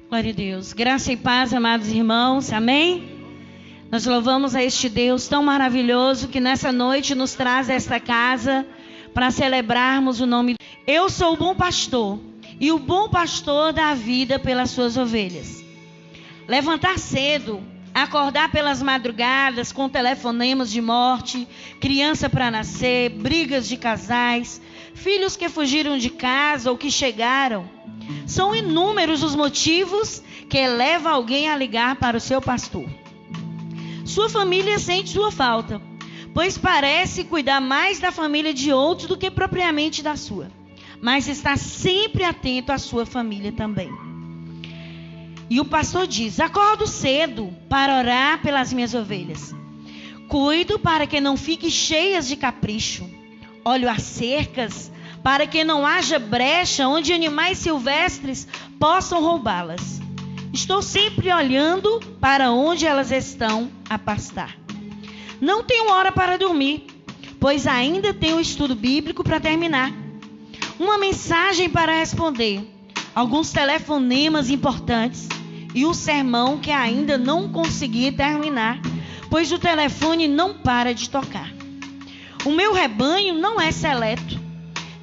Glória a Deus. Graça e paz, amados irmãos. Amém? Nós louvamos a este Deus tão maravilhoso que nessa noite nos traz a esta casa para celebrarmos o nome. Eu sou o bom pastor e o bom pastor dá a vida pelas suas ovelhas. Levantar cedo, acordar pelas madrugadas com telefonemas de morte, criança para nascer, brigas de casais, filhos que fugiram de casa ou que chegaram. São inúmeros os motivos que levam alguém a ligar para o seu pastor. Sua família sente sua falta, pois parece cuidar mais da família de outros do que propriamente da sua. Mas está sempre atento à sua família também. E o pastor diz: acordo cedo para orar pelas minhas ovelhas. Cuido para que não fiquem cheias de capricho. Olho as cercas para que não haja brecha onde animais silvestres possam roubá-las. Estou sempre olhando para onde elas estão a pastar. Não tenho hora para dormir, pois ainda tenho o estudo bíblico para terminar. Uma mensagem para responder, alguns telefonemas importantes e o sermão que ainda não consegui terminar, pois o telefone não para de tocar. O meu rebanho não é seleto.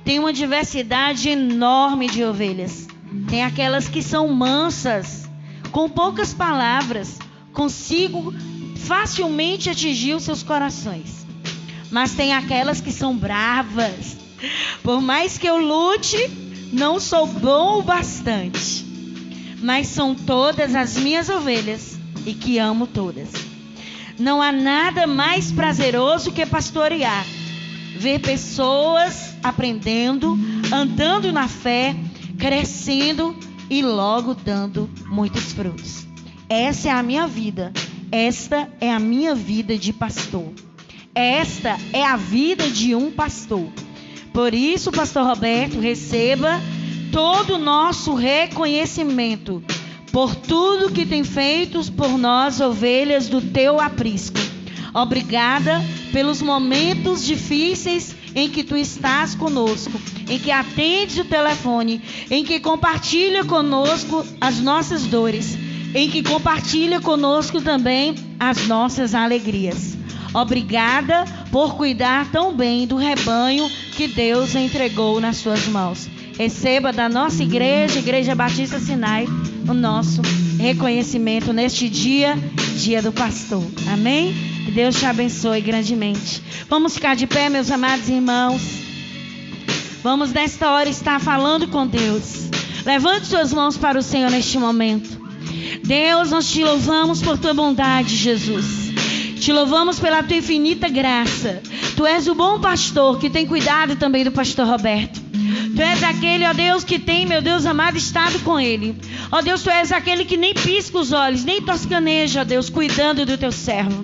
Tem uma diversidade enorme de ovelhas. Tem aquelas que são mansas, com poucas palavras, consigo facilmente atingir os seus corações. Mas tem aquelas que são bravas. Por mais que eu lute, não sou bom o bastante. Mas são todas as minhas ovelhas e que amo todas. Não há nada mais prazeroso que pastorear. Ver pessoas aprendendo, andando na fé, crescendo e logo dando muitos frutos. Essa é a minha vida. Esta é a minha vida de pastor. Esta é a vida de um pastor. Por isso, pastor Roberto, receba todo o nosso reconhecimento por tudo que tem feito por nós, ovelhas do teu aprisco. Obrigada pelos momentos difíceis em que tu estás conosco, em que atendes o telefone, em que compartilha conosco as nossas dores, em que compartilha conosco também as nossas alegrias. Obrigada por cuidar tão bem do rebanho que Deus entregou nas suas mãos. Receba da nossa igreja, Igreja Batista Sinai, o nosso reconhecimento neste dia, dia do pastor. Amém? Que Deus te abençoe grandemente. Vamos ficar de pé, meus amados irmãos. Vamos nesta hora estar falando com Deus. Levante suas mãos para o Senhor neste momento. Deus, nós te louvamos por tua bondade, Jesus. Te louvamos pela tua infinita graça. Tu és o bom pastor que tem cuidado também do pastor Roberto. Tu és aquele, ó Deus, que tem, meu Deus amado, estado com ele. Ó Deus, tu és aquele que nem pisca os olhos, nem toscaneja, ó Deus, cuidando do teu servo.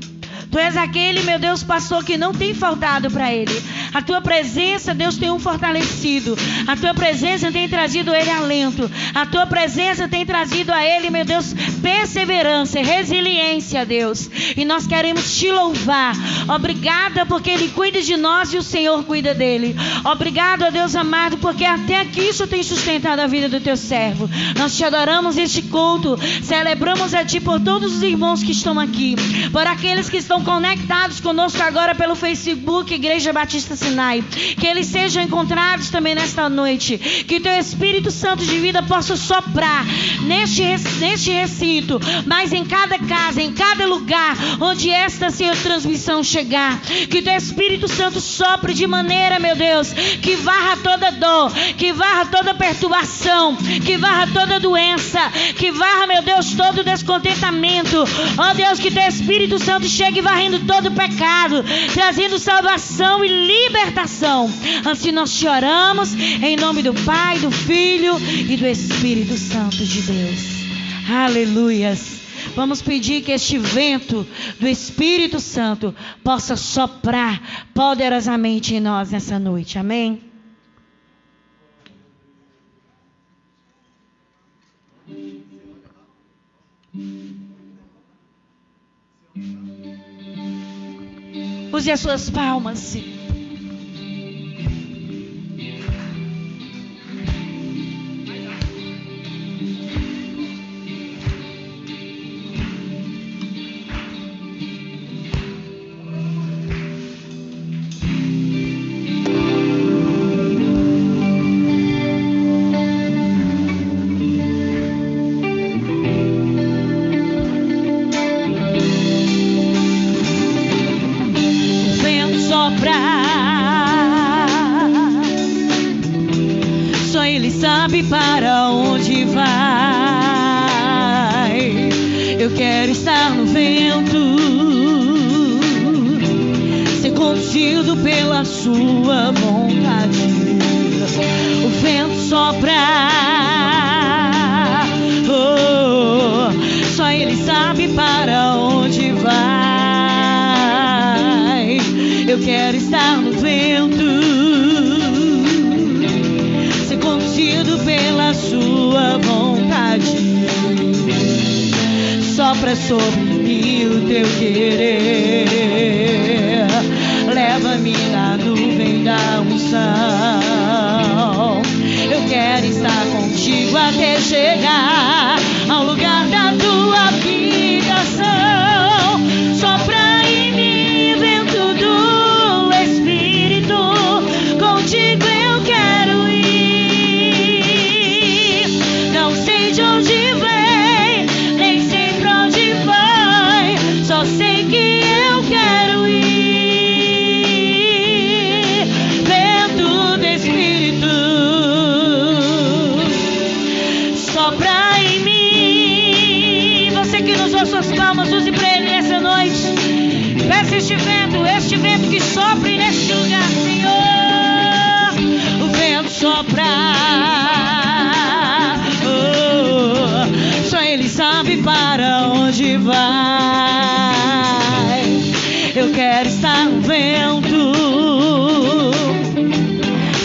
Tu és aquele, meu Deus, pastor, que não tem faltado para ele. A tua presença, Deus, tem o fortalecido. A tua presença tem trazido a ele alento. A tua presença tem trazido a ele, meu Deus, perseverança, resiliência, Deus. E nós queremos te louvar. Obrigada porque ele cuida de nós e o Senhor cuida dele. Obrigado, ó Deus amado, porque até aqui isso tem sustentado a vida do teu servo. Nós te adoramos este culto. Celebramos a ti por todos os irmãos que estão aqui. Por aqueles que estão conectados conosco agora pelo Facebook, Igreja Batista Sinai. Que eles sejam encontrados também nesta noite. Que teu Espírito Santo de vida possa soprar neste recinto, mas em cada casa, em cada lugar onde esta Senhor transmissão chegar. Que teu Espírito Santo sopre de maneira, meu Deus, que varra toda dor, que varra toda perturbação, que varra toda doença, que varra, meu Deus, todo descontentamento. Ó Deus, que teu Espírito Santo chegue varrendo todo pecado, trazendo salvação e libertação. Assim nós te oramos em nome do Pai, do Filho e do Espírito Santo de Deus. Aleluias. Vamos pedir que este vento do Espírito Santo possa soprar poderosamente em nós nessa noite. Amém? Use as suas palmas. Ele sabe para onde vai. Eu quero estar no vento, ser conduzido pela sua vontade. O vento sopra, só Ele sabe para onde vai. Eu quero estar no vento, ser conduzido pela sua vontade. Sopra sobre mim o teu querer, leva-me na nuvem da unção. Eu quero estar contigo até chegar ao lugar da tua habitação. Sopra em mim, vento do Espírito, contigo eu quero ir. Não sei de onde vem, nem sei pra onde vai, só sei que eu quero ir. Vento do Espírito, sopra em mim. Você que nos ouve suas palmas, use pra Ele nessa noite. Peça este vento que sopre neste lugar, Senhor. O vento sopra, só Ele sabe para onde vai. Eu quero estar no vento,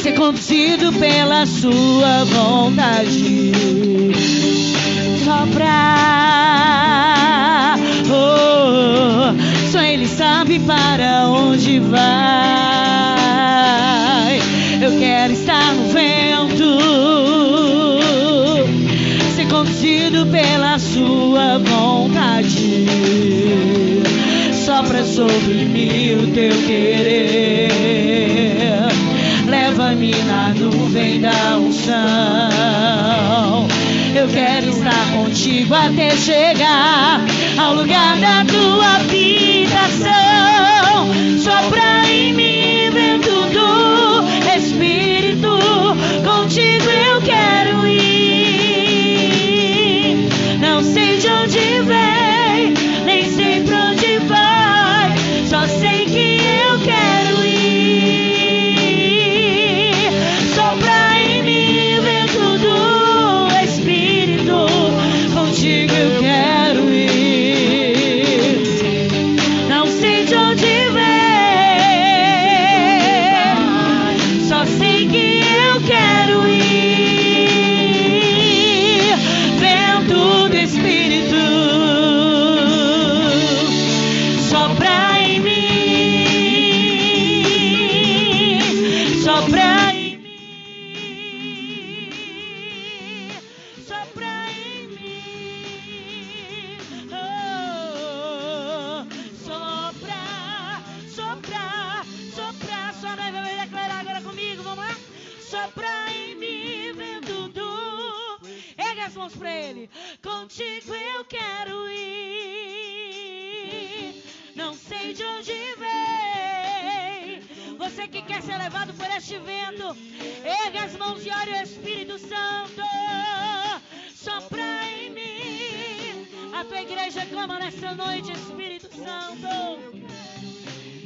ser conduzido pela sua vontade. Sopra, só Ele sabe para onde vai. Eu quero estar no vento, ser conduzido pela sua vontade. Sopra sobre mim o teu querer, leva-me na nuvem da unção. Eu quero estar contigo até chegar ao lugar da tua habitação. Sopra em mim, vento do Espírito, contigo eu quero ir. Não sei de onde vem, nem sei pra onde vai, só sei que eu quero ir. Sopra em mim, vento do Espírito, contigo eu quero ir. Não sei de onde vem, só sei que eu quero ir. Vento do Espírito, sopra em mim, sopra em mim, sopra em mim. Sopra, sopra, sopra. Sua noiva vai declarar agora comigo, vamos lá? Sopra em mim, vento do... Ergue as mãos pra Ele. Contigo eu quero ir. Não sei de onde vem. Você que quer ser levado por este vento, ergue as mãos e ore ao Espírito Santo. Sopra em mim. A tua igreja clama nessa noite, Espírito Santo.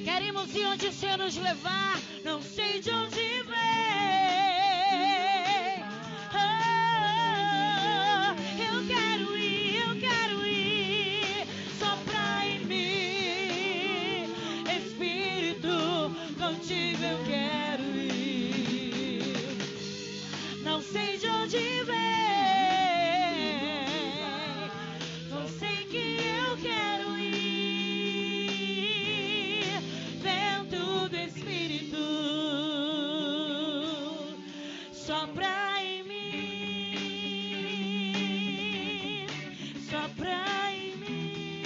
Queremos ir onde o Senhor nos levar. Não sei de onde vem. Eu quero ir, eu quero ir. Sopra em mim, Espírito, contigo eu quero ir. Não sei de onde vem, só sei que eu quero ir. Vento do Espírito, sopra em mim, sopra em mim,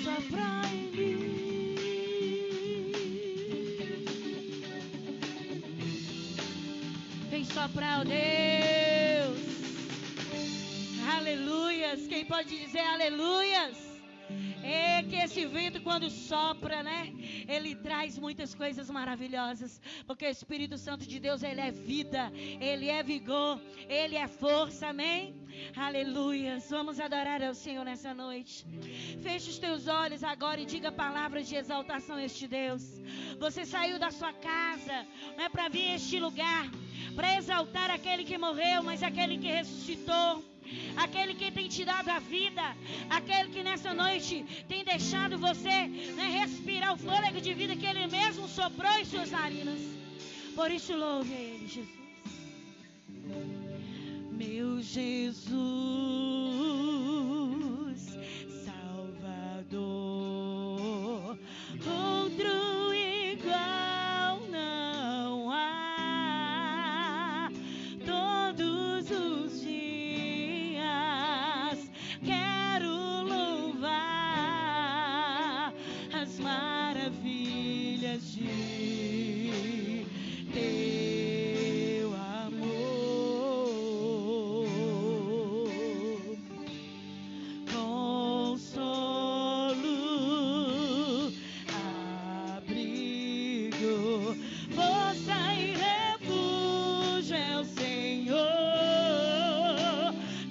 sopra em mim. Vem soprar, ó Deus. Aleluias. Quem pode dizer aleluias? É que esse vento quando sopra, né? Ele traz muitas coisas maravilhosas, porque o Espírito Santo de Deus, Ele é vida, Ele é vigor, Ele é força, amém? Aleluia. Vamos adorar ao Senhor nessa noite. Feche os teus olhos agora e diga palavras de exaltação a este Deus. Você saiu da sua casa, não é para vir a este lugar para exaltar aquele que morreu, mas aquele que ressuscitou, aquele que tem te dado a vida, aquele que nessa noite tem deixado você, né, respirar o fôlego de vida que Ele mesmo soprou em suas narinas. Por isso louve a Ele, Jesus. Meu Jesus, Salvador, outro igual não há. Todos os dias quero louvar as maravilhas de teu amor. Consolo, abrigo, força e refúgio é o Senhor.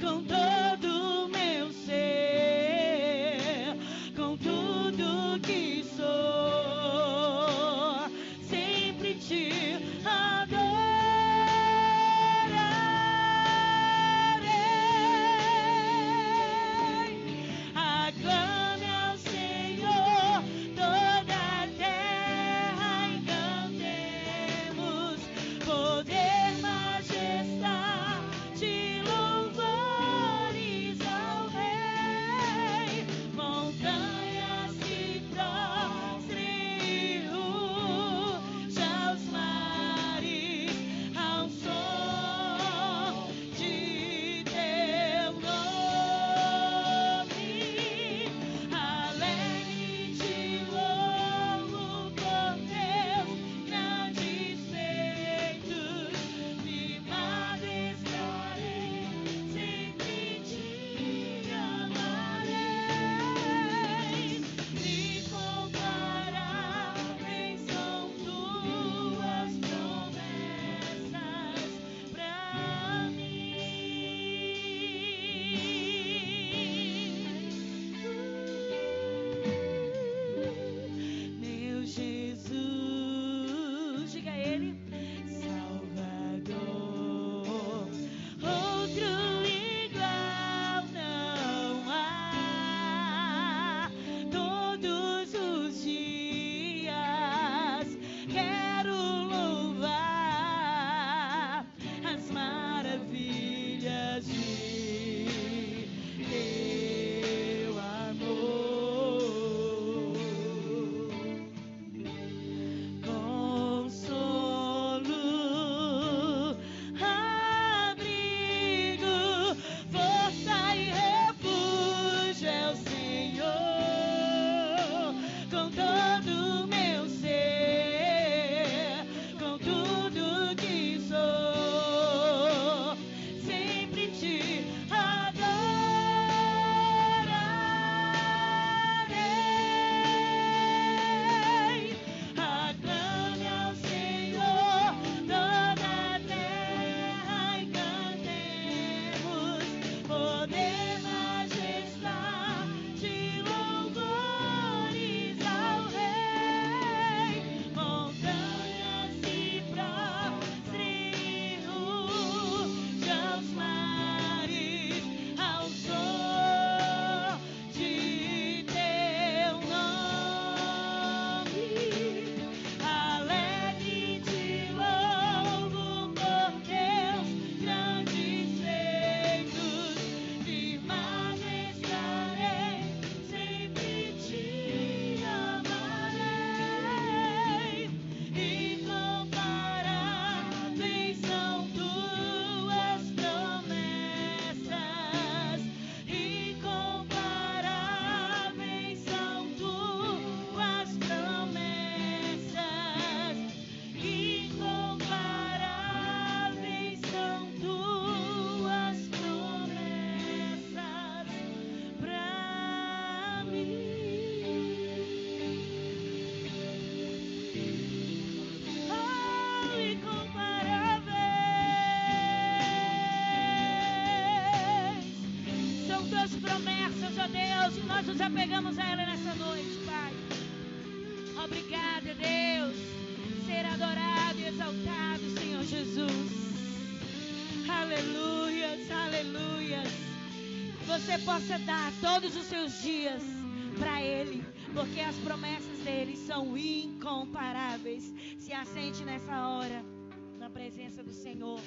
Com todo o meu ser, com tudo que sou, sempre te adorarei. Aclame ao Senhor toda a terra e cantemos poder, majestade, louvores ao Rei. Montanhas se prostrem e ruja aos mares ao som de teu nome. Alegre te louvo por teus grandes feitos, de majestade sempre te amarei. Incomparáveis são tuas promessas pra mim. Meu Jesus, diga a Ele, Salvador, outro igual não há. Todos os dias quero louvar as maravilhas de teu amor. Consolo, promessas, ó Deus, e nós nos apegamos a ela nessa noite, Pai. Obrigada, Deus. Ser adorado e exaltado, Senhor Jesus. Aleluias, aleluias. Que você possa dar todos os seus dias para Ele, porque as promessas dele são incomparáveis. Se assente nessa hora na presença do Senhor.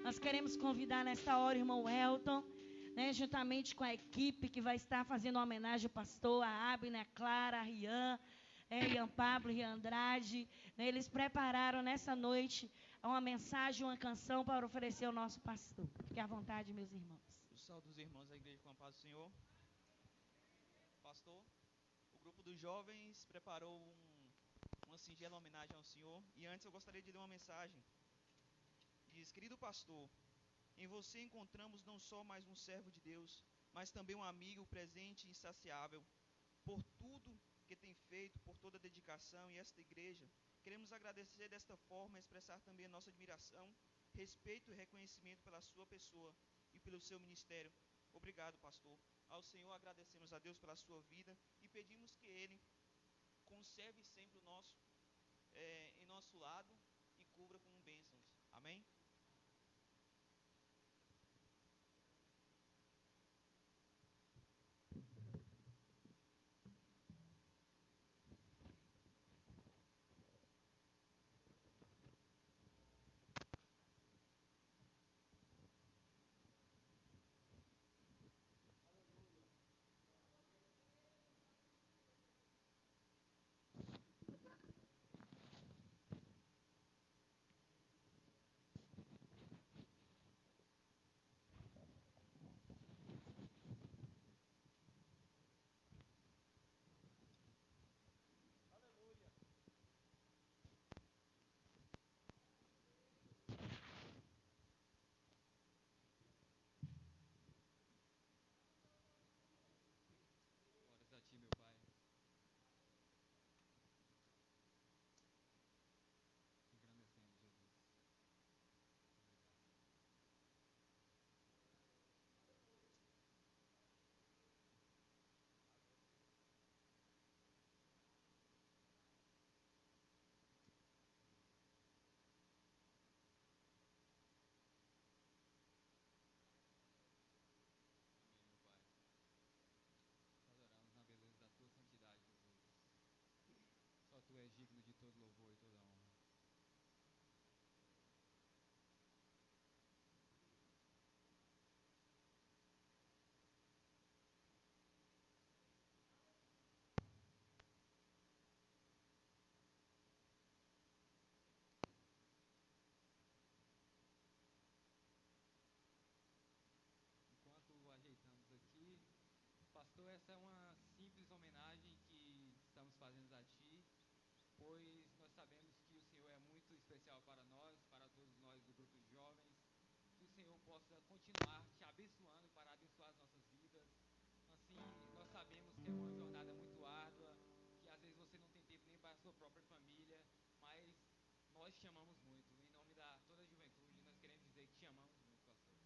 Nós queremos convidar nesta hora o irmão Elton, né, juntamente com a equipe que vai estar fazendo uma homenagem ao pastor, a Abner, a Clara, a Rian, Rian Pablo, Rian Andrade. Né, eles prepararam nessa noite uma mensagem, uma canção para oferecer ao nosso pastor. Fique à vontade, meus irmãos. O salve dos irmãos da igreja com a paz do Senhor. Pastor, o grupo dos jovens preparou uma singela homenagem ao Senhor. E antes eu gostaria de ler uma mensagem. Diz: querido pastor, em você encontramos não só mais um servo de Deus, mas também um amigo presente e insaciável. Por tudo que tem feito, por toda a dedicação, e esta igreja, queremos agradecer desta forma e expressar também a nossa admiração, respeito e reconhecimento pela sua pessoa e pelo seu ministério. Obrigado, pastor. Ao Senhor agradecemos a Deus pela sua vida e pedimos que Ele conserve sempre em nosso lado e cubra com bênçãos. Amém? Tu és digno de todo louvor e toda honra. Enquanto ajeitamos aqui, pastor, essa é uma simples homenagem que estamos fazendo a Ti, pois nós sabemos que o Senhor é muito especial para nós, para todos nós do grupo de jovens. Que o Senhor possa continuar te abençoando para abençoar as nossas vidas. Assim, nós sabemos que é uma jornada muito árdua, que às vezes você não tem tempo nem para a sua própria família, mas nós te amamos muito. Em nome da toda a juventude, nós queremos dizer que te amamos muito, pastor.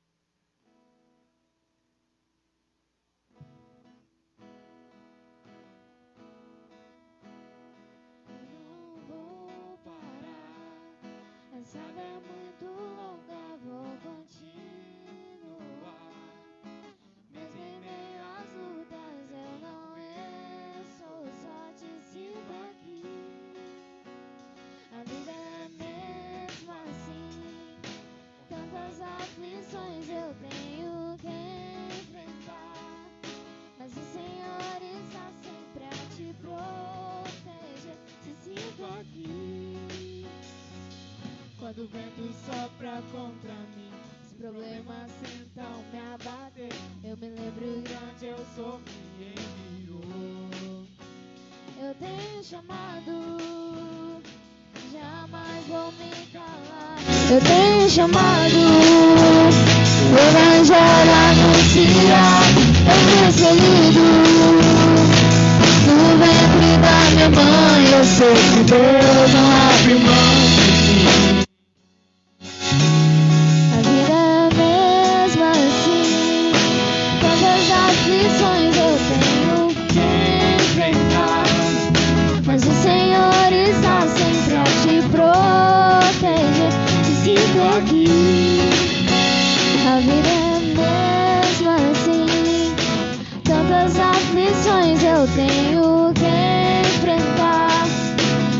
Sabe, é muito longa, vou continuar. Mesmo em meio às lutas, eu não estou só te sigo aqui. A vida é mesmo assim, tantas aflições eu tenho que enfrentar, mas o Senhor está sempre a te proteger. Te sigo aqui. Quando o vento sopra contra mim, os problemas tentam me abater, eu me lembro de onde eu sou, me enviou. Eu tenho chamado, jamais vou me calar. Eu tenho chamado, o evangelho anunciar. Eu fui escolhido no ventre da minha mãe. Eu sei que Deus não abre mão de mim. A vida é mesmo assim, tantas aflições sinto aqui. A vida é mesmo assim. Tantas aflições eu tenho que enfrentar,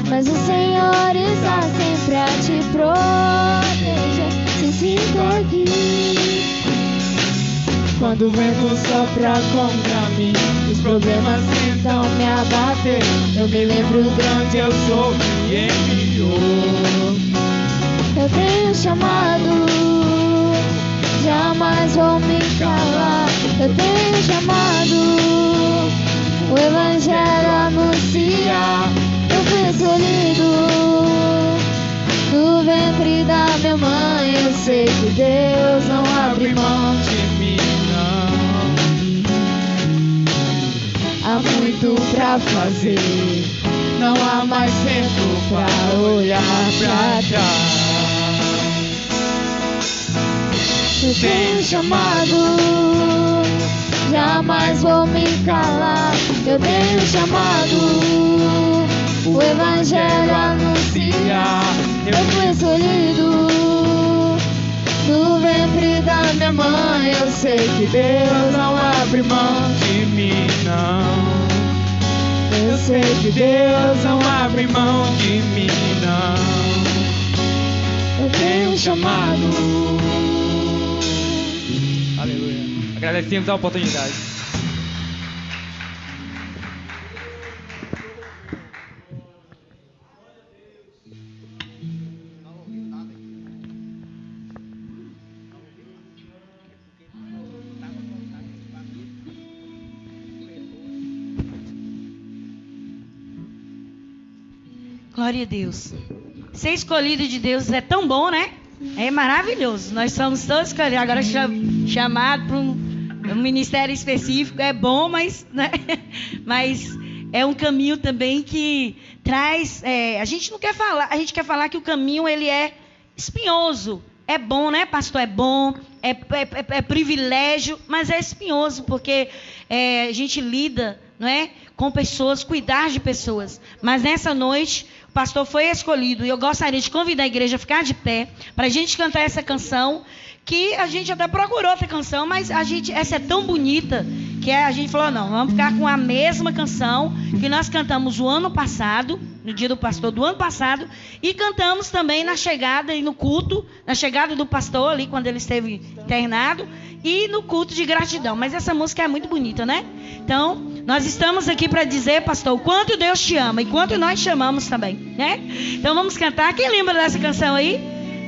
mas o Senhor está sempre a te proteger. Se sinto aqui. Quando o vento sopra contra mim, os problemas tentam me abater, eu me lembro grande eu sou que enviou. Eu tenho chamado, jamais vou me calar. Eu tenho chamado, o Evangelho anunciar. Eu fui escolhido no ventre da minha mãe. Eu sei que Deus não abre mão de mim, não. Há muito pra fazer, não há mais tempo pra olhar pra trás. Eu tenho chamado, jamais vou me calar. Eu tenho chamado, o Evangelho anunciar. Eu fui escolhido no ventre da minha mãe. Eu sei que Deus não abre mão de mim, não. Eu sei que Deus não abre mão de mim, não. Eu tenho chamado. Aleluia. Agradecemos a oportunidade. Glória a Deus. Ser escolhido de Deus é tão bom, né? É maravilhoso. Nós somos todos escolhidos. Agora chamado para um ministério específico é bom, mas, né? Mas é um caminho também que traz. A gente não quer falar. A gente quer falar que o caminho ele é espinhoso. É bom, né, pastor? É bom. É privilégio, mas é espinhoso porque a gente lida, não é, com pessoas, cuidar de pessoas. Mas nessa noite o pastor foi escolhido e eu gostaria de convidar a igreja a ficar de pé para a gente cantar essa canção, que a gente até procurou outra canção, mas essa é tão bonita que a gente falou, não, vamos ficar com a mesma canção que nós cantamos o ano passado, no dia do pastor do ano passado, e cantamos também na chegada e no culto, na chegada do pastor ali, quando ele esteve internado, e no culto de gratidão. Mas essa música é muito bonita, né? Então, nós estamos aqui para dizer, pastor, o quanto Deus te ama e quanto nós chamamos também, né? Então vamos cantar. Quem lembra dessa canção aí?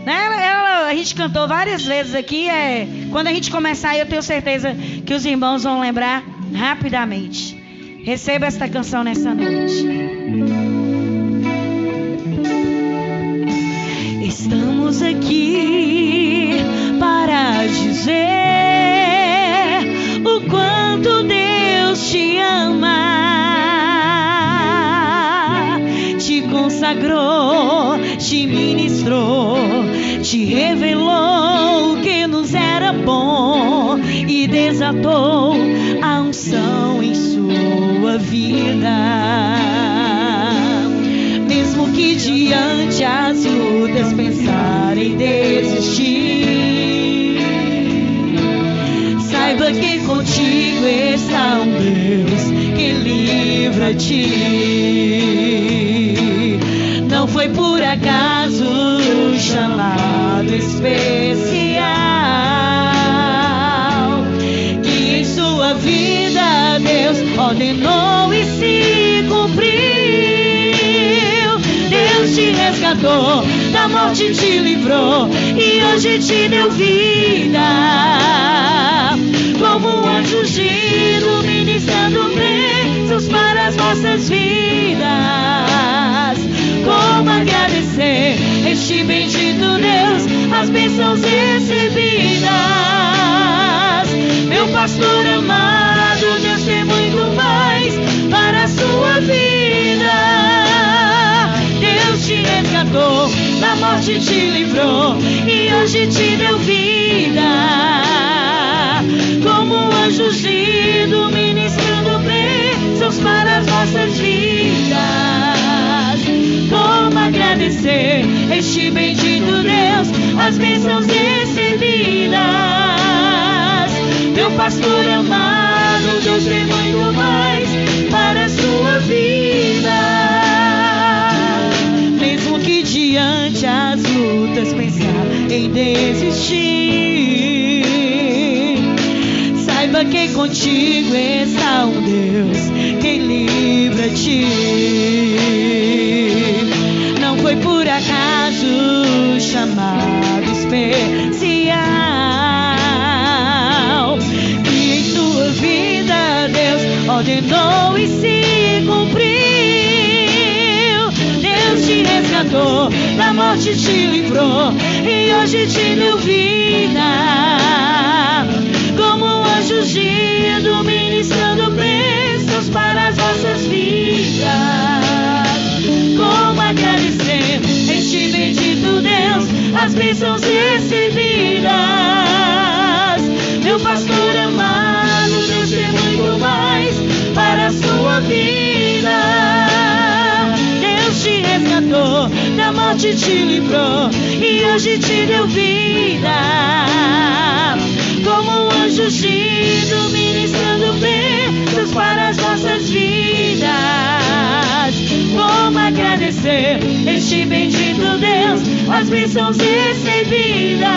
Né? A gente cantou várias vezes aqui. Quando a gente começar, eu tenho certeza que os irmãos vão lembrar rapidamente. Receba esta canção nessa noite. Estamos aqui para dizer o quanto Deus te ama, te consagrou, te ministrou, te revelou que nos era bom e desatou a unção em sua vida. Mesmo que diante as lutas pensar em desistir, saiba que contigo está um Deus que livra-te. Não foi por acaso um chamado especial que em sua vida Deus ordenou e se cumpriu. Deus te resgatou, da morte te livrou e hoje te deu vida. Como um anjo ungido, ministrando bênçãos para as nossas vidas. Como agradecer este bendito Deus, as bênçãos recebidas. Meu pastor amado, Deus tem muito mais para a sua vida. Deus te resgatou, da morte te livrou e hoje te deu vida. Como um anjo ungido, ministrando bênçãos para as nossas vidas. Como agradecer este bendito Deus, as as bênçãos recebidas. Meu pastor amado, Deus tem muito mais para a sua vida. Mesmo que diante as lutas pensar em desistir, saiba que contigo está um Deus que livra-te. Não foi por acaso chamado especial que em sua vida Deus ordenou e se cumpriu. Deus te resgatou, da morte te livrou e hoje te deu vida. Como anjos guiando, ministrando bênçãos para as vossas vidas. Como agradecer este bendito Deus, as bênçãos recebidas. Meu pastor amado, Deus tem muito mais para a sua vida. Deus te resgatou, da morte te livrou e hoje te deu vida. Como anjos guiando, ministrando bênçãos para as nossas vidas. Como agradecer este bendito Deus, as bênçãos recebidas.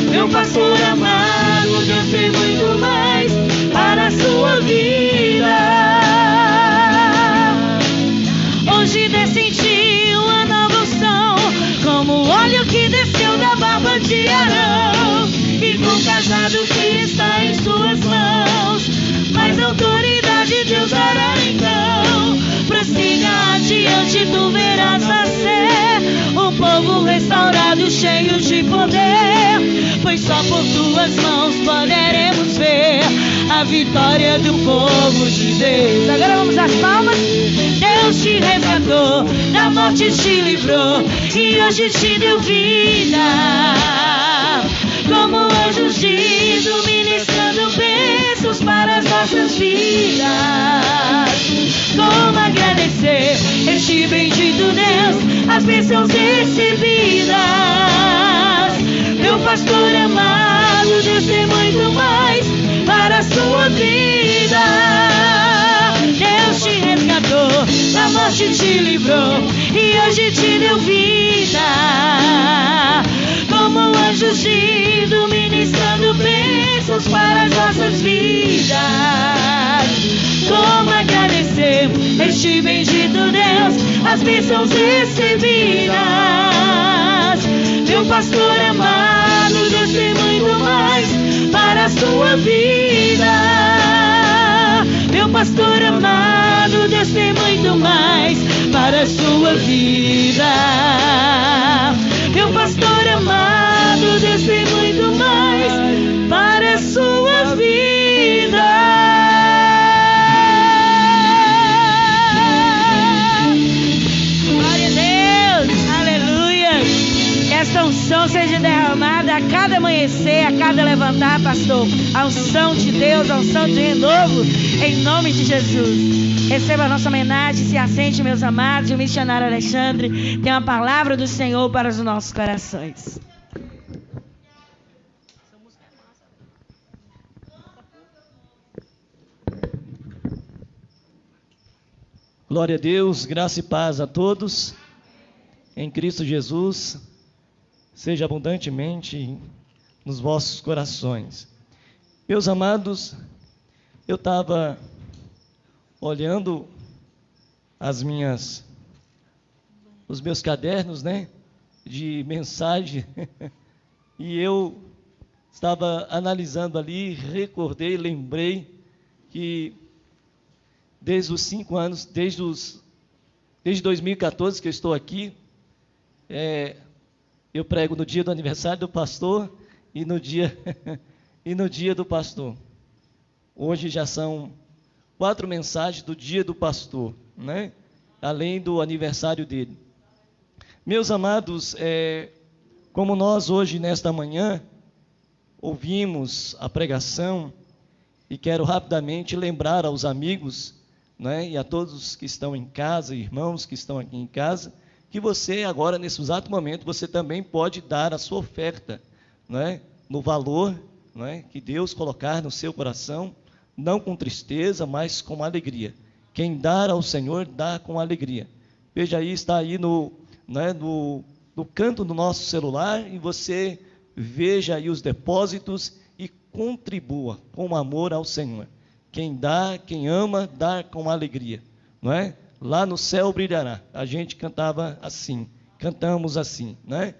Meu pastor amado, Deus tem muito mais para a sua vida. Hoje descentiu a nova unção, como o óleo que desceu da barba de Arão, e com o cajado que está em suas mãos, mais autoridade Deus dará então. Prossiga adiante, tu verás nascer um povo restaurado, cheio de poder, pois só por tuas mãos poderemos ver a vitória do povo de Deus. Agora vamos às palmas. Deus te resgatou, da morte te livrou e hoje te deu vida. Como anjos guiando, ministrando bênçãos para as nossas vidas. Como agradecer este bendito Deus, as bênçãos recebidas. Meu pastor amado, Deus tem muito mais para a sua vida. Deus te resgatou, da morte te livrou e hoje te deu vida. Como anjos guiando, ministrando bênçãos para as nossas vidas. Como agradecer este bendito Deus, as bênçãos recebidas. Meu pastor amado, Deus tem muito mais para a sua vida. Meu pastor amado, Deus tem muito mais para a sua vida. Meu pastor amado, Deus tem muito mais para a sua vida. Glória a Deus, aleluia. Que esta unção seja derramada a cada amanhecer, a cada levantar, pastor. A unção de Deus, a unção de renovo, em nome de Jesus. Receba a nossa homenagem, se assente, meus amados. O missionário Alexandre tem uma palavra do Senhor para os nossos corações. Glória a Deus, graça e paz a todos. Em Cristo Jesus, seja abundantemente nos vossos corações. Meus amados, eu estava olhando os meus cadernos, né, de mensagem, e eu estava analisando ali, recordei, lembrei que desde os 5 anos, desde 2014 que eu estou aqui, eu prego no dia do aniversário do pastor e no dia do pastor. Hoje já são 4 mensagens do dia do pastor, né? Além do aniversário dele. Meus amados, como nós hoje, nesta manhã, ouvimos a pregação, e quero rapidamente lembrar aos amigos, né, e a todos que estão em casa, irmãos que estão aqui em casa, que você agora, nesse exato momento, você também pode dar a sua oferta, não é? No valor, não é? Que Deus colocar no seu coração, não com tristeza, mas com alegria. Quem dá ao Senhor, dá com alegria. Veja aí, está aí no canto do nosso celular, e você veja aí os depósitos e contribua com amor ao Senhor. Quem dá, quem ama, dá com alegria, não é? Lá no céu brilhará. A gente cantava assim, cantamos assim, não é?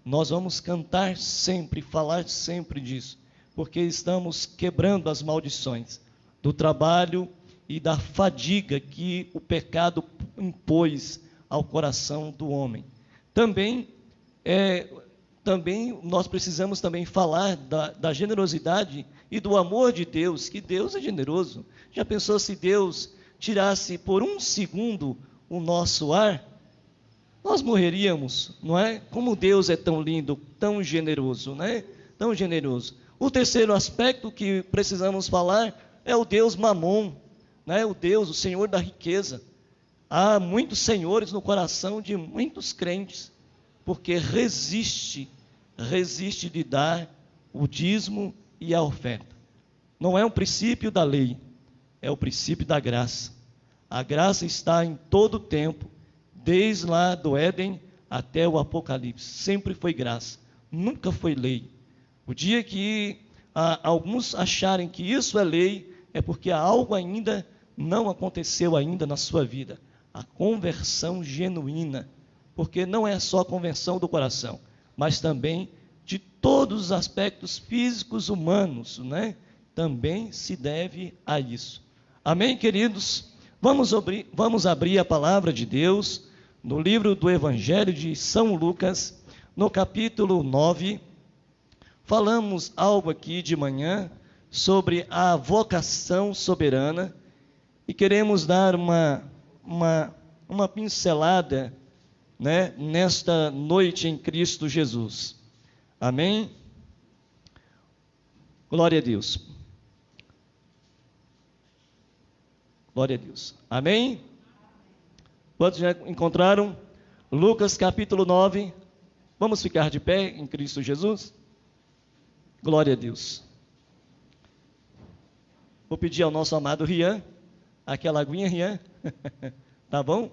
Nós vamos cantar sempre, falar sempre disso, porque estamos quebrando as maldições do trabalho e da fadiga que o pecado impôs ao coração do homem. Também nós precisamos também falar da generosidade e do amor de Deus, que Deus é generoso. Já pensou se Deus tirasse por um segundo o nosso ar? Nós morreríamos, não é? Como Deus é tão lindo, tão generoso, né? Tão generoso. O terceiro aspecto que precisamos falar é o Deus Mamon, né? O Deus, o Senhor da riqueza. Há muitos senhores no coração de muitos crentes, porque resiste de dar o dízimo e a oferta. Não é um princípio da lei, é o princípio da graça. A graça está em todo o tempo, desde lá do Éden até o Apocalipse. Sempre foi graça, nunca foi lei. O dia que alguns acharem que isso é lei, é porque algo ainda não aconteceu ainda na sua vida. A conversão genuína, porque não é só a conversão do coração, mas também de todos os aspectos físicos humanos, né? Também se deve a isso. Amém, queridos? Vamos abrir a palavra de Deus no livro do Evangelho de São Lucas, no capítulo 9. Falamos algo aqui de manhã sobre a vocação soberana e queremos dar uma pincelada, né, nesta noite em Cristo Jesus. Amém? Glória a Deus. Glória a Deus. Amém? Quantos já encontraram? Lucas capítulo 9. Vamos ficar de pé em Cristo Jesus? Glória a Deus. Vou pedir ao nosso amado Rian, aquela aguinha, Rian, tá bom?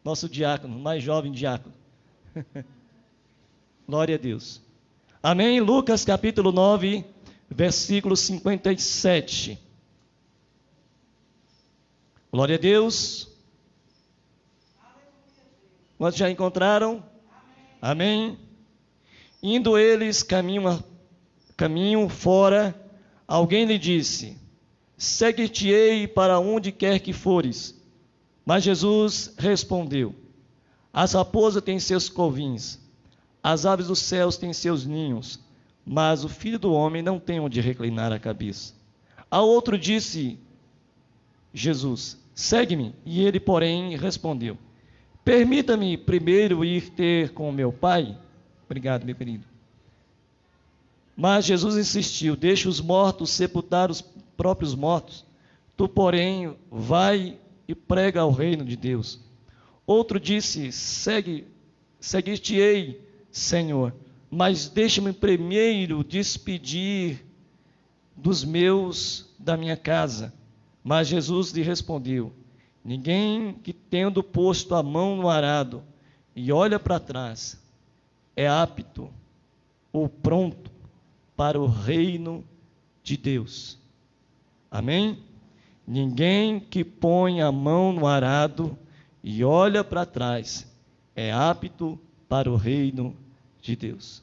Nosso diácono, mais jovem diácono. Glória a Deus. Amém? Lucas capítulo 9, versículo 57. Glória a Deus. Quantos já encontraram? Amém. Indo eles caminho fora, alguém lhe disse: segue-te-ei para onde quer que fores. Mas Jesus respondeu: as raposas têm seus covins, as aves dos céus têm seus ninhos, mas o Filho do Homem não tem onde reclinar a cabeça. A outro disse Jesus: segue-me. E ele, porém, respondeu: permita-me primeiro ir ter com meu Pai. Obrigado, meu querido. Mas Jesus insistiu: deixa os mortos sepultar os próprios mortos. Tu, porém, vai e prega o reino de Deus. Outro disse: seguir-te-ei, Senhor, mas deixa-me primeiro despedir dos meus da minha casa. Mas Jesus lhe respondeu: ninguém que, tendo posto a mão no arado e olha para trás, é apto ou pronto para o reino de Deus. Amém? Ninguém que põe a mão no arado e olha para trás é apto para o reino de Deus.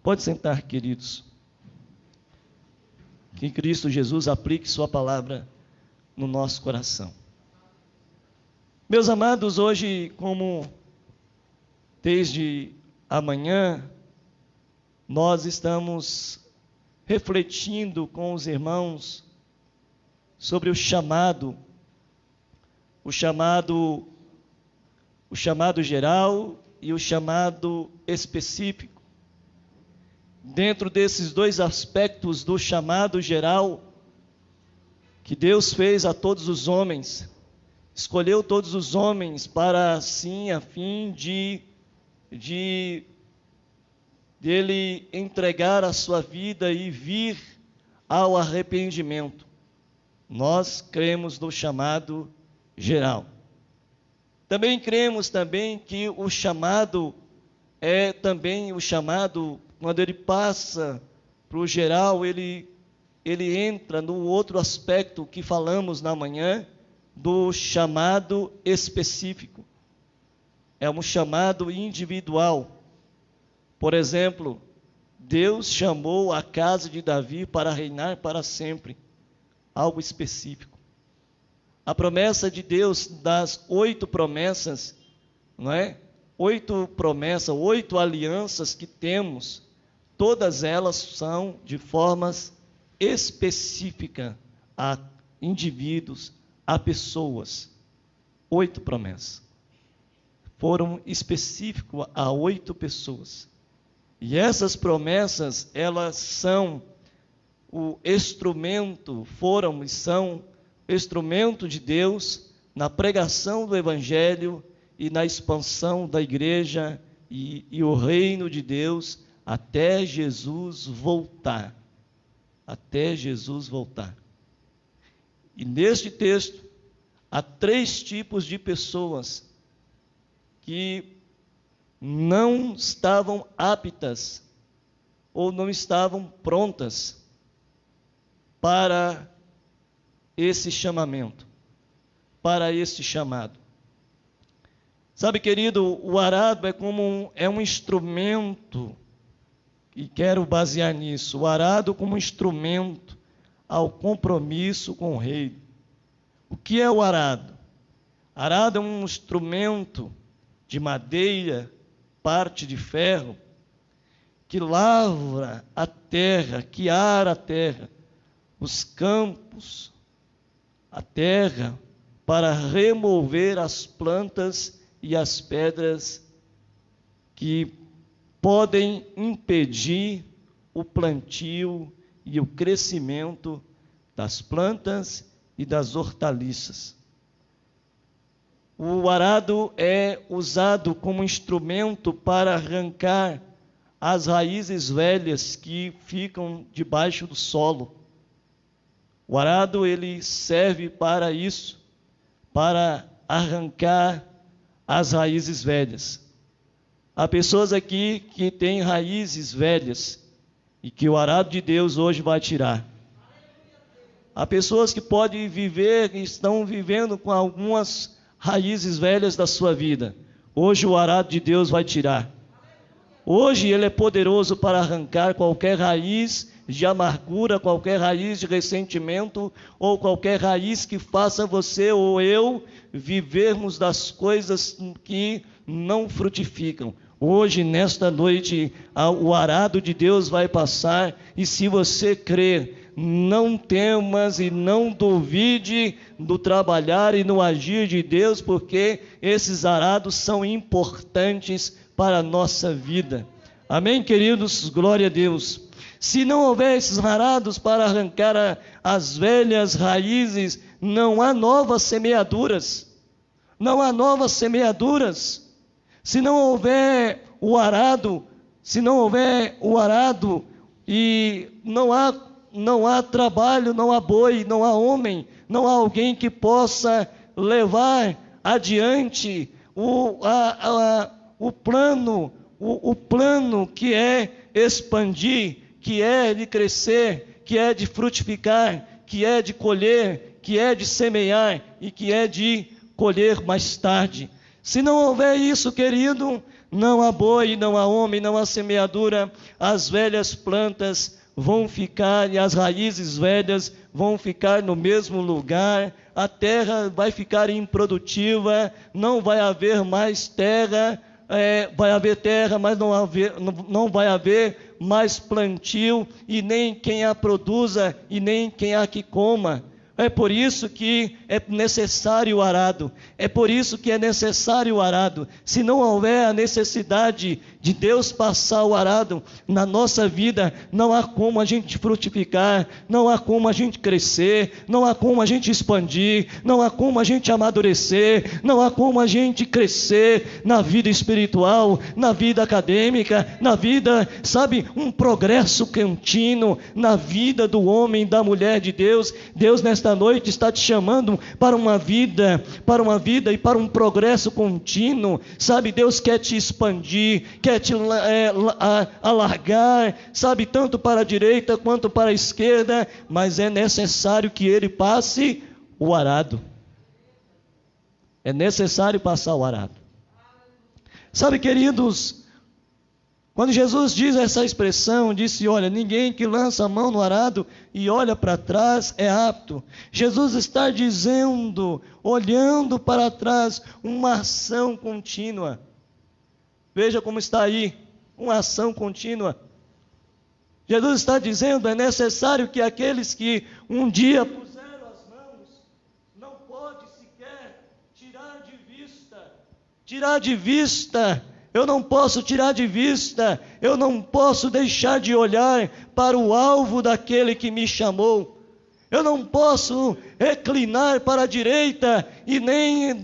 Pode sentar, queridos. Que Cristo Jesus aplique sua palavra no nosso coração. Meus amados, hoje, como desde amanhã, nós estamos refletindo com os irmãos sobre o chamado geral e o chamado específico. Dentro desses dois aspectos do chamado geral que Deus fez a todos os homens, escolheu todos os homens para assim, a fim de ele entregar a sua vida e vir ao arrependimento. Nós cremos no chamado geral. Também cremos que o chamado é também o chamado, quando ele passa para o geral, ele entra no outro aspecto que falamos na manhã, do chamado específico. É um chamado individual. Por exemplo, Deus chamou a casa de Davi para reinar para sempre. Algo específico. A promessa de Deus, das 8 promessas, não é? 8 promessas, 8 alianças que temos, todas elas são de formas específicas a indivíduos, a pessoas. 8 promessas. Foram específicas a 8 pessoas. E essas promessas, elas são o instrumento, foram e são instrumento de Deus na pregação do Evangelho e na expansão da igreja e o reino de Deus até Jesus voltar. Até Jesus voltar. E neste texto, há 3 tipos de pessoas que não estavam aptas ou não estavam prontas para esse chamamento, para esse chamado. Sabe, querido, o arado é como um instrumento, e quero basear nisso, o arado como instrumento ao compromisso com o rei. O que é o arado? Arado é um instrumento de madeira, parte de ferro, que lavra a terra, que ara a terra, os campos, a terra, para remover as plantas e as pedras que podem impedir o plantio e o crescimento das plantas e das hortaliças. O arado é usado como instrumento para arrancar as raízes velhas que ficam debaixo do solo. O arado, ele serve para isso, para arrancar as raízes velhas. Há pessoas aqui que têm raízes velhas e que o arado de Deus hoje vai tirar. Há pessoas que podem viver, que estão vivendo com algumas raízes velhas da sua vida. Hoje o arado de Deus vai tirar. Hoje ele é poderoso para arrancar qualquer raiz de amargura, qualquer raiz de ressentimento, ou qualquer raiz que faça você ou eu vivermos das coisas que não frutificam. Hoje, nesta noite, o arado de Deus vai passar, e se você crer, não temas e não duvide do trabalhar e no agir de Deus, porque esses arados são importantes para a nossa vida. Amém, queridos? Glória a Deus. Se não houver esses arados para arrancar as velhas raízes, não há novas semeaduras. Não há novas semeaduras. Se não houver o arado, e não há trabalho, não há boi, não há homem, não há alguém que possa levar adiante o plano que é expandir, que é de crescer, que é de frutificar, que é de colher, que é de semear e que é de colher mais tarde. Se não houver isso, querido, não há boi, não há homem, não há semeadura, as velhas plantas vão ficar e as raízes velhas vão ficar no mesmo lugar, a terra vai ficar improdutiva, não vai haver mais terra, vai haver terra, mas não vai haver mais plantio, e nem quem a produza, e nem quem a que coma. É por isso que é necessário o arado. É por isso que é necessário o arado. Se não houver a necessidade de Deus passar o arado na nossa vida, não há como a gente frutificar, não há como a gente crescer, não há como a gente expandir, não há como a gente amadurecer, não há como a gente crescer na vida espiritual, na vida acadêmica, na vida, sabe, um progresso contínuo na vida do homem e da mulher de Deus. Deus nesta noite está te chamando para uma vida e para um progresso contínuo, sabe? Deus quer te expandir, quer te alargar, sabe, tanto para a direita quanto para a esquerda, mas é necessário que Ele passe o arado. É necessário passar o arado. Sabe, queridos, quando Jesus diz essa expressão, disse, olha, ninguém que lança a mão no arado e olha para trás é apto. Jesus está dizendo, olhando para trás, uma ação contínua. Veja como está aí, uma ação contínua. Jesus está dizendo, é necessário que aqueles que um dia puseram as mãos, não pode sequer tirar de vista. Eu não posso tirar de vista, eu não posso deixar de olhar para o alvo daquele que me chamou. Eu não posso reclinar para a direita e nem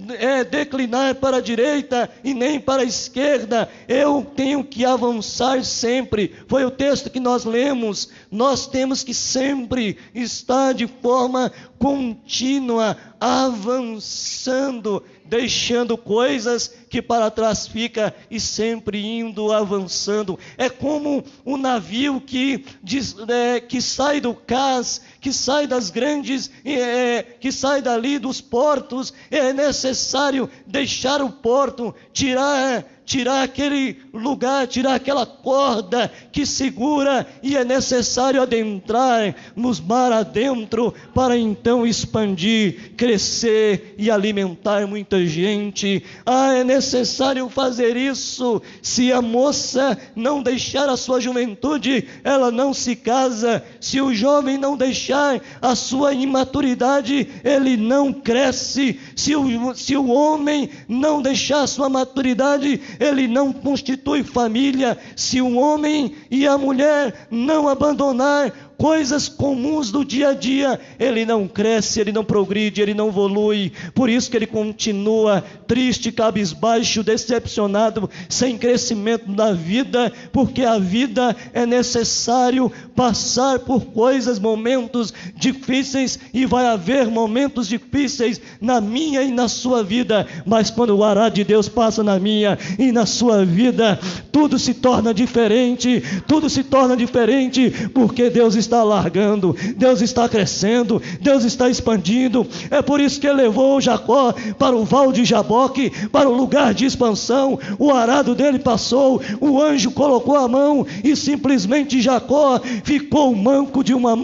declinar para a direita e nem para a esquerda. Eu tenho que avançar sempre. Foi o texto que nós lemos. Nós temos que sempre estar de forma contínua, avançando, deixando coisas que para trás fica e sempre indo, avançando. É como um navio que sai do cais, que sai das grandes, que sai dali dos portos. É necessário deixar o porto, tirar aquele lugar, tirar aquela corda que segura, e é necessário adentrar nos mar adentro para então expandir, crescer e alimentar muita gente. É necessário fazer isso. Se a moça não deixar a sua juventude, ela não se casa. Se o jovem não deixar a sua imaturidade, ele não cresce. Se o homem não deixar a sua maturidade, ele não constitui família. Se o homem e a mulher não abandonar coisas comuns do dia a dia, ele não cresce, ele não progride, ele não evolui. Por isso que ele continua triste, cabisbaixo, decepcionado, sem crescimento na vida, porque a vida é necessário passar por coisas, momentos difíceis, e vai haver momentos difíceis na minha e na sua vida, mas quando o arado de Deus passa na minha e na sua vida, tudo se torna diferente, porque Deus está alargando, Deus está crescendo, Deus está expandindo. É por isso que ele levou Jacó para o val de Jaboque, para o lugar de expansão. O arado dele passou, o anjo colocou a mão e simplesmente Jacó ficou manco de uma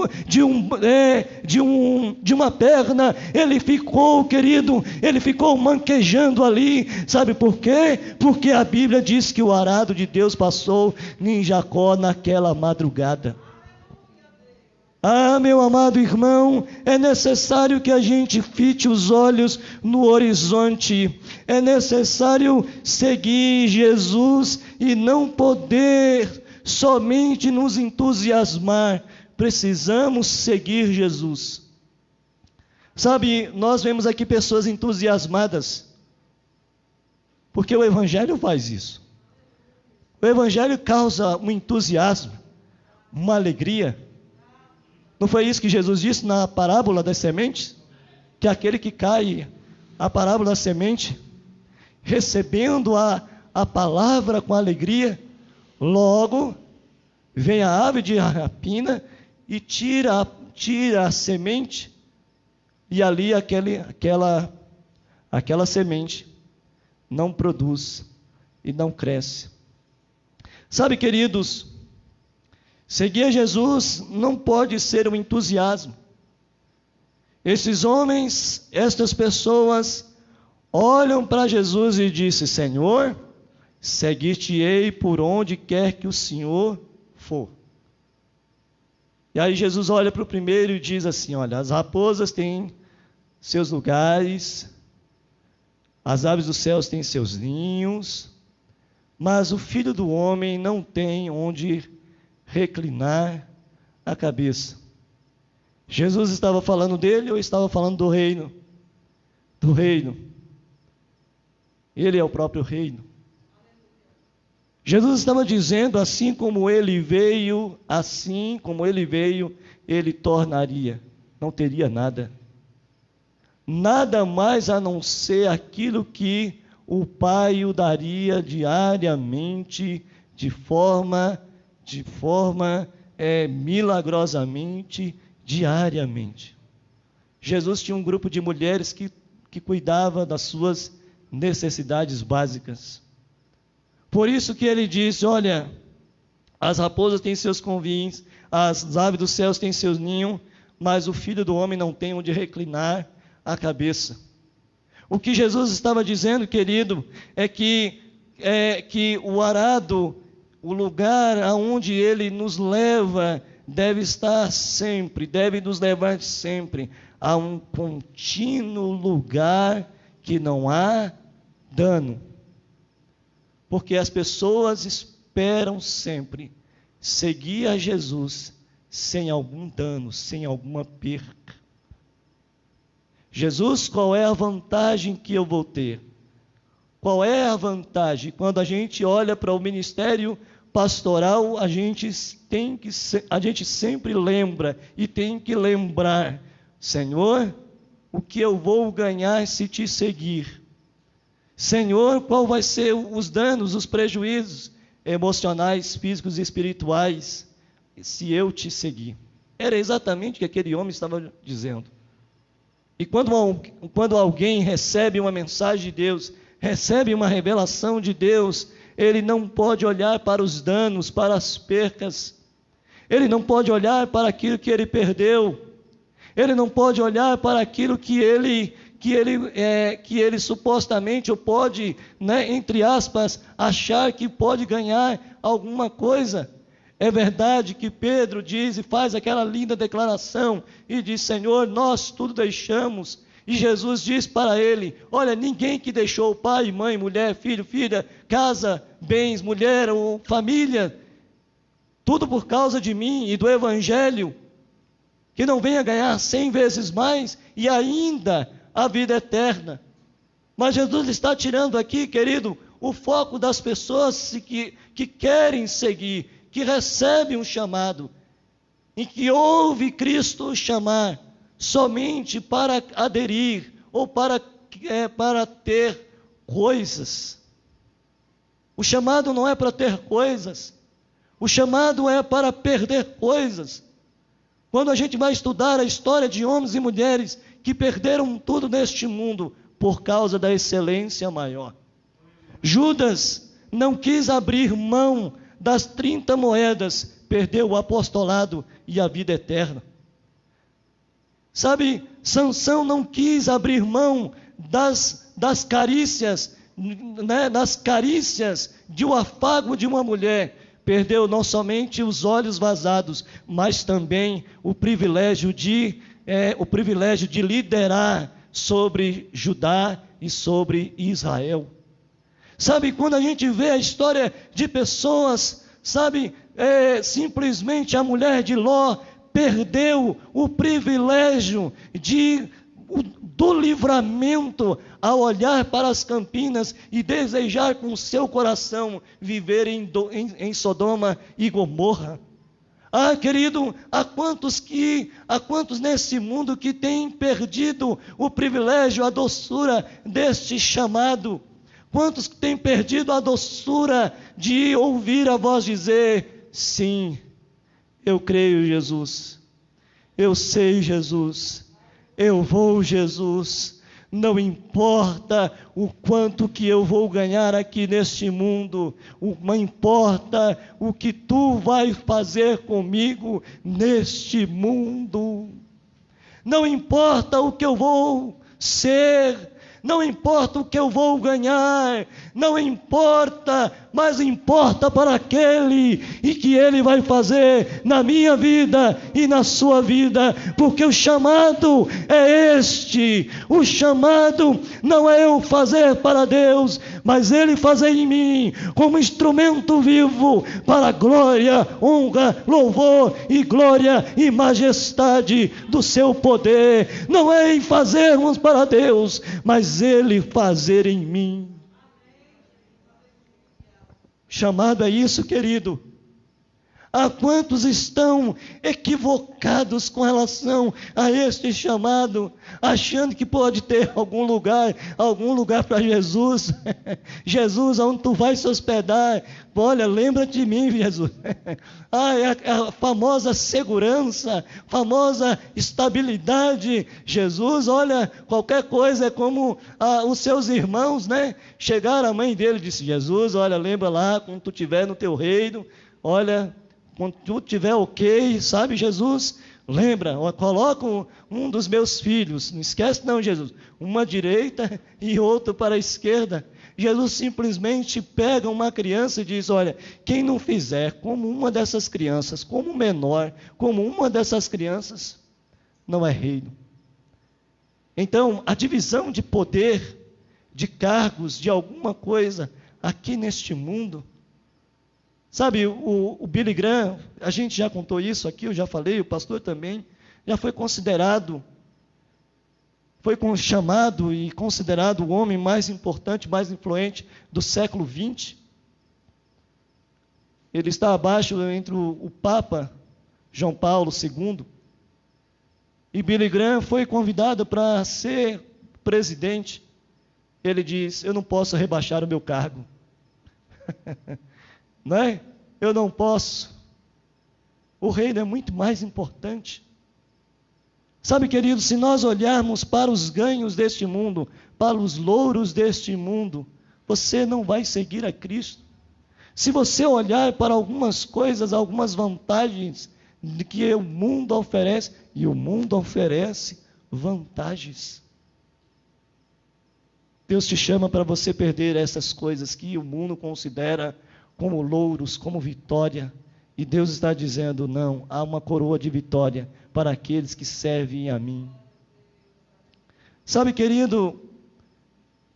perna. Ele ficou, querido, ele ficou manquejando ali. Sabe por quê? Porque a Bíblia diz que o arado de Deus passou em Jacó naquela madrugada. Meu amado irmão, é necessário que a gente fite os olhos no horizonte. É necessário seguir Jesus e não poder somente nos entusiasmar. Precisamos seguir Jesus. Sabe, nós vemos aqui pessoas entusiasmadas, porque o Evangelho faz isso. O Evangelho causa um entusiasmo, uma alegria. Não foi isso que Jesus disse na parábola das sementes? Que aquele que cai, a parábola da semente, recebendo a palavra com alegria, logo vem a ave de rapina e tira a semente, e ali aquela semente não produz e não cresce. Sabe, queridos, seguir a Jesus não pode ser um entusiasmo. Esses homens, estas pessoas, olham para Jesus e dizem: Senhor, seguir-te-ei por onde quer que o Senhor for. E aí Jesus olha para o primeiro e diz assim: olha, as raposas têm seus lugares, as aves dos céus têm seus ninhos, mas o Filho do Homem não tem onde reclinar a cabeça. Jesus estava falando dele ou estava falando do reino? Do reino. Ele é o próprio reino. Jesus estava dizendo, assim como ele veio, ele tornaria. Não teria nada. Nada mais a não ser aquilo que o Pai o daria diariamente, de forma milagrosamente, diariamente. Jesus tinha um grupo de mulheres que cuidava das suas necessidades básicas. Por isso que ele disse, olha, as raposas têm seus covis, as aves dos céus têm seus ninhos, mas o Filho do Homem não tem onde reclinar a cabeça. O que Jesus estava dizendo, querido, é que o arado, o lugar aonde ele nos leva, deve nos levar sempre a um contínuo lugar que não há dano. Porque as pessoas esperam sempre seguir a Jesus sem algum dano, sem alguma perca. Jesus, qual é a vantagem que eu vou ter? Qual é a vantagem? Quando a gente olha para o ministério pastoral, a gente sempre lembra e tem que lembrar, Senhor, o que eu vou ganhar se te seguir? Senhor, qual vai ser os danos, os prejuízos emocionais, físicos e espirituais se eu te seguir? Era exatamente o que aquele homem estava dizendo. E quando alguém recebe uma mensagem de Deus, recebe uma revelação de Deus, ele não pode olhar para os danos, para as percas. Ele não pode olhar para aquilo que ele perdeu. Ele não pode olhar para aquilo que ele supostamente, ou pode, entre aspas, achar que pode ganhar alguma coisa. É verdade que Pedro diz e faz aquela linda declaração e diz, Senhor, nós tudo deixamos. E Jesus diz para ele, olha, ninguém que deixou pai, mãe, mulher, filho, filha, casa, bens, mulher ou família, tudo por causa de mim e do Evangelho, que não venha ganhar 100 vezes mais e ainda a vida eterna. Mas Jesus está tirando aqui, querido, o foco das pessoas que querem seguir, que recebem um chamado, e que ouve Cristo chamar somente para aderir ou para ter coisas. O chamado não é para ter coisas, o chamado é para perder coisas. Quando a gente vai estudar a história de homens e mulheres que perderam tudo neste mundo por causa da excelência maior. Judas não quis abrir mão das 30 moedas, perdeu o apostolado e a vida eterna. Sabe, Sansão não quis abrir mão das carícias, das carícias de um afago de uma mulher. Perdeu não somente os olhos vazados, mas também o privilégio de liderar sobre Judá e sobre Israel. Sabe, quando a gente vê a história de pessoas, simplesmente a mulher de Ló perdeu o privilégio do livramento ao olhar para as campinas e desejar com seu coração viver em Sodoma e Gomorra. Ah, querido, há quantos nesse mundo que têm perdido o privilégio, a doçura deste chamado? Quantos que têm perdido a doçura de ouvir a voz dizer, sim, eu creio, Jesus, eu sei, Jesus, eu vou, Jesus, não importa o quanto que eu vou ganhar aqui neste mundo, não importa o que tu vai fazer comigo neste mundo, não importa o que eu vou ser, não importa o que eu vou ganhar, não importa, mas importa para aquele e que ele vai fazer na minha vida e na sua vida, porque o chamado é este, o chamado não é eu fazer para Deus, mas Ele fazer em mim como instrumento vivo para a glória, honra, louvor e glória e majestade do seu poder. Não é em fazermos para Deus, mas Ele fazer em mim. Chamado é isso, querido. Há quantos estão equivocados com relação a este chamado, achando que pode ter algum lugar para Jesus. Jesus, aonde tu vais se hospedar? Olha, lembra de mim, Jesus. É a famosa segurança, famosa estabilidade. Jesus, olha, qualquer coisa é como os seus irmãos, né? Chegaram, a mãe dele disse: Jesus, olha, lembra lá, quando tu estiver no teu reino, olha, quando tu estiver ok, sabe, Jesus? Lembra, coloca um dos meus filhos, não esquece não, Jesus, uma à direita e outro para a esquerda. Jesus simplesmente pega uma criança e diz: olha, quem não fizer como uma dessas crianças, como menor, como uma dessas crianças, não é reino. Então, a divisão de poder, de cargos, de alguma coisa aqui neste mundo, sabe, o Billy Graham, a gente já contou isso aqui, eu já falei, o pastor também, já foi considerado, chamado e considerado o homem mais importante, mais influente do século XX. Ele está abaixo entre o Papa João Paulo II. E Billy Graham foi convidado para ser presidente. Ele diz: eu não posso rebaixar o meu cargo. Não é? Eu não posso. O reino é muito mais importante. Sabe, querido, se nós olharmos para os ganhos deste mundo, para os louros deste mundo, você não vai seguir a Cristo. Se você olhar para algumas coisas, algumas vantagens que o mundo oferece, e o mundo oferece vantagens. Deus te chama para você perder essas coisas que o mundo considera como louros, como vitória. E Deus está dizendo: não, há uma coroa de vitória para aqueles que servem a mim. Sabe, querido,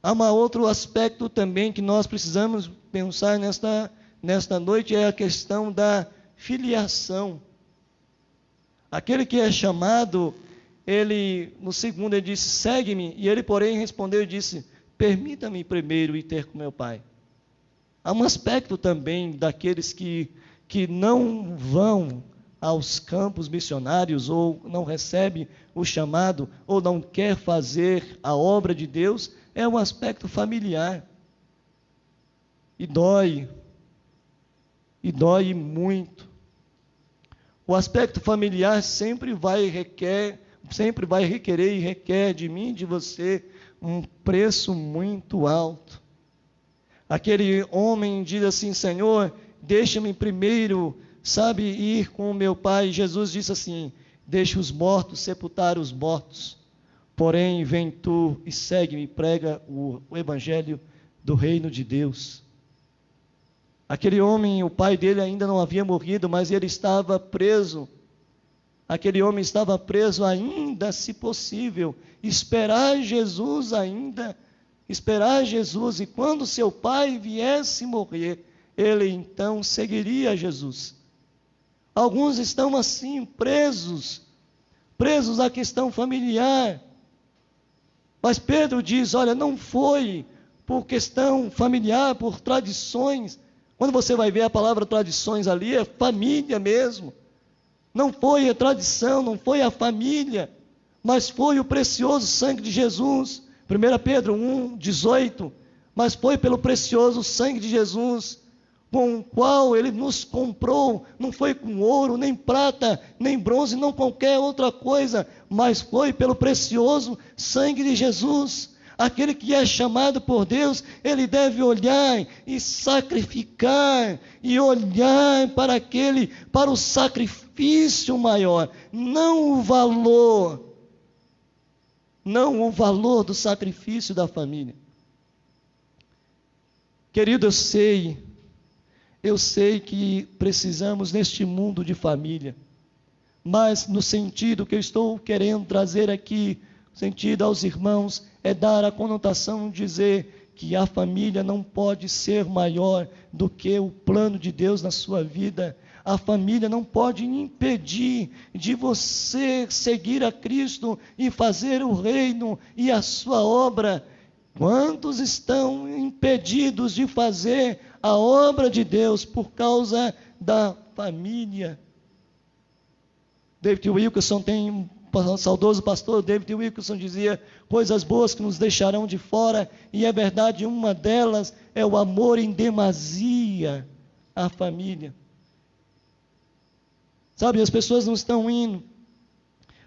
há um outro aspecto também que nós precisamos pensar nesta noite, é a questão da filiação. Aquele que é chamado, ele, no segundo, ele disse: segue-me. E ele, porém, respondeu e disse: permita-me primeiro ir ter com meu pai. Há um aspecto também daqueles que não vão aos campos missionários, ou não recebe o chamado, ou não quer fazer a obra de Deus, é um aspecto familiar. E dói muito. O aspecto familiar sempre vai requerer e requer de mim e de você um preço muito alto. Aquele homem diz assim: Senhor, deixa-me primeiro, sabe, ir com o meu pai. Jesus disse assim: deixa os mortos sepultar os mortos, porém vem tu e segue-me e prega o evangelho do reino de Deus. Aquele homem, o pai dele ainda não havia morrido, mas ele estava preso. Aquele homem estava preso ainda, se possível, esperar Jesus, e quando seu pai viesse morrer, ele então seguiria Jesus. Alguns estão assim, presos à questão familiar. Mas Pedro diz: olha, não foi por questão familiar, por tradições. Quando você vai ver a palavra tradições ali, é família mesmo. Não foi a tradição, não foi a família, mas foi o precioso sangue de Jesus. 1 Pedro 1:18, mas foi pelo precioso sangue de Jesus, com o qual Ele nos comprou, não foi com ouro, nem prata, nem bronze, não qualquer outra coisa, mas foi pelo precioso sangue de Jesus. Aquele que é chamado por Deus, ele deve olhar e sacrificar, e olhar para o sacrifício maior, não o valor do sacrifício da família. Querido, eu sei que precisamos neste mundo de família, mas no sentido que eu estou querendo trazer aqui, sentido aos irmãos, é dar a conotação de dizer que a família não pode ser maior do que o plano de Deus na sua vida. A família não pode impedir de você seguir a Cristo e fazer o reino e a sua obra. Quantos estão impedidos de fazer a obra de Deus por causa da família? David Wilkerson tem, o saudoso pastor David Wilkerson dizia, coisas boas que nos deixarão de fora, e é verdade, uma delas é o amor em demasia à família. Sabe, as pessoas não estão indo.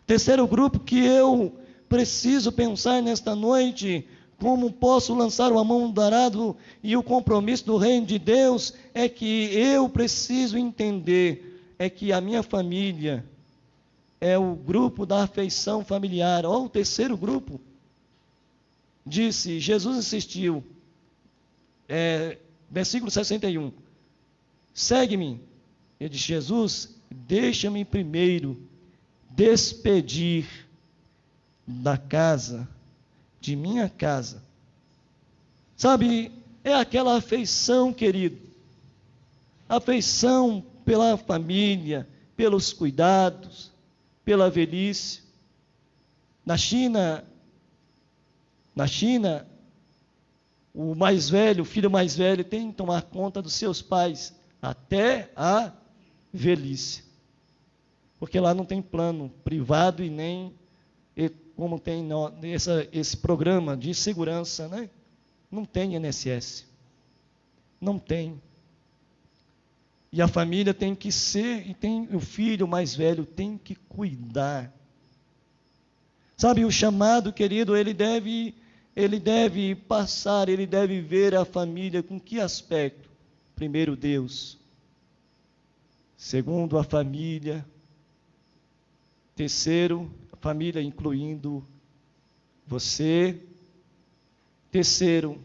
Terceiro grupo que eu preciso pensar nesta noite, como posso lançar o mão do arado e o compromisso do reino de Deus, é que eu preciso entender, é que a minha família é o grupo da afeição familiar. Olha o terceiro grupo. Disse, Jesus insistiu, versículo 61, segue-me. Ele disse, Jesus, deixa-me primeiro despedir da casa, de minha casa. Sabe, é aquela afeição, querido, afeição pela família, pelos cuidados, pela velhice. Na China, o mais velho, o filho mais velho tem que tomar conta dos seus pais até a velhice. Porque lá não tem plano privado e nem como tem esse programa de segurança, né? Não tem INSS. Não tem. E a família tem que ser, e tem o filho mais velho tem que cuidar. Sabe, o chamado, querido, ele deve passar, ele deve ver a família com que aspecto? Primeiro, Deus. Segundo, a família. Terceiro, a família incluindo você. Terceiro,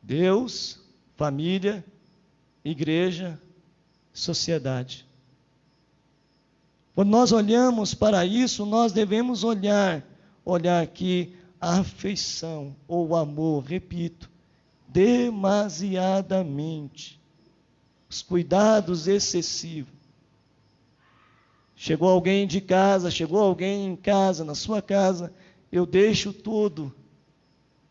Deus, família, igreja, sociedade. Quando nós olhamos para isso, nós devemos olhar que a afeição ou o amor, repito, demasiadamente, os cuidados excessivos. Chegou alguém de casa, chegou alguém em casa, na sua casa, eu deixo tudo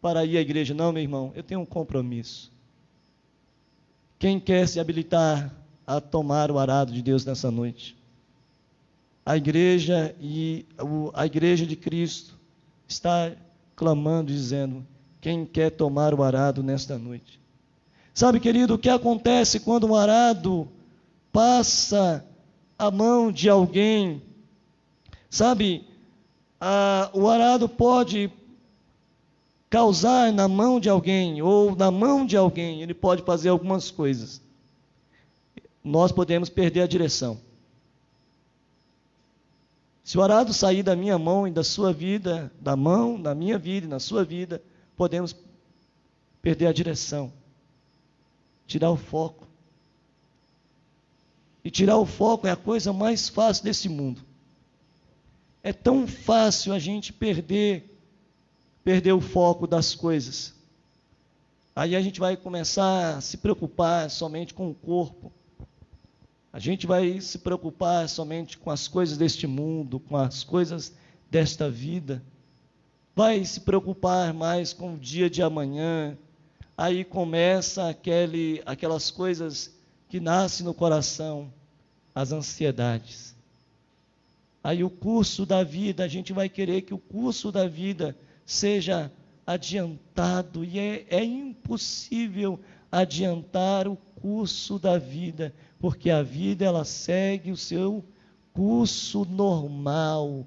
para ir à igreja. Não, meu irmão, eu tenho um compromisso. Quem quer se habilitar a tomar o arado de Deus nessa noite? A igreja de Cristo está clamando, dizendo, quem quer tomar o arado nesta noite? Sabe, querido, o que acontece quando o arado passa a mão de alguém? Sabe, o arado pode causar na mão de alguém, ou na mão de alguém, ele pode fazer algumas coisas. Nós podemos perder a direção. Se o arado sair da minha mão e da sua vida, da mão, da minha vida e na sua vida, podemos perder a direção, tirar o foco. E tirar o foco é a coisa mais fácil desse mundo. É tão fácil a gente perder o foco das coisas. Aí a gente vai começar a se preocupar somente com o corpo. A gente vai se preocupar somente com as coisas deste mundo, com as coisas desta vida. Vai se preocupar mais com o dia de amanhã. Aí começa aquelas coisas que nascem no coração, as ansiedades. Aí o curso da vida, a gente vai querer que o curso da vida seja adiantado, e é impossível adiantar o curso da vida, porque a vida ela segue o seu curso normal,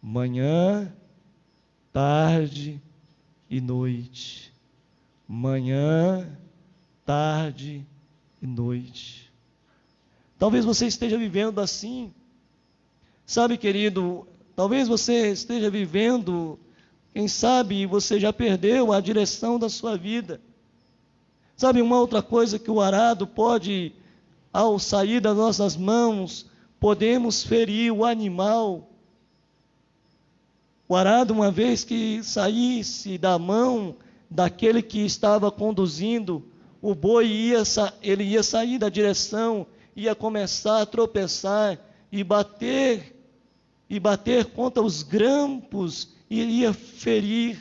manhã, tarde e noite, manhã, tarde e noite. Talvez você esteja vivendo assim, sabe, querido, talvez você esteja vivendo, quem sabe você já perdeu a direção da sua vida. Sabe, uma outra coisa que o arado pode, ao sair das nossas mãos, podemos ferir o animal. O arado, uma vez que saísse da mão daquele que estava conduzindo, o boi ele ia sair da direção, ia começar a tropeçar e bater contra os grampos e iria ferir.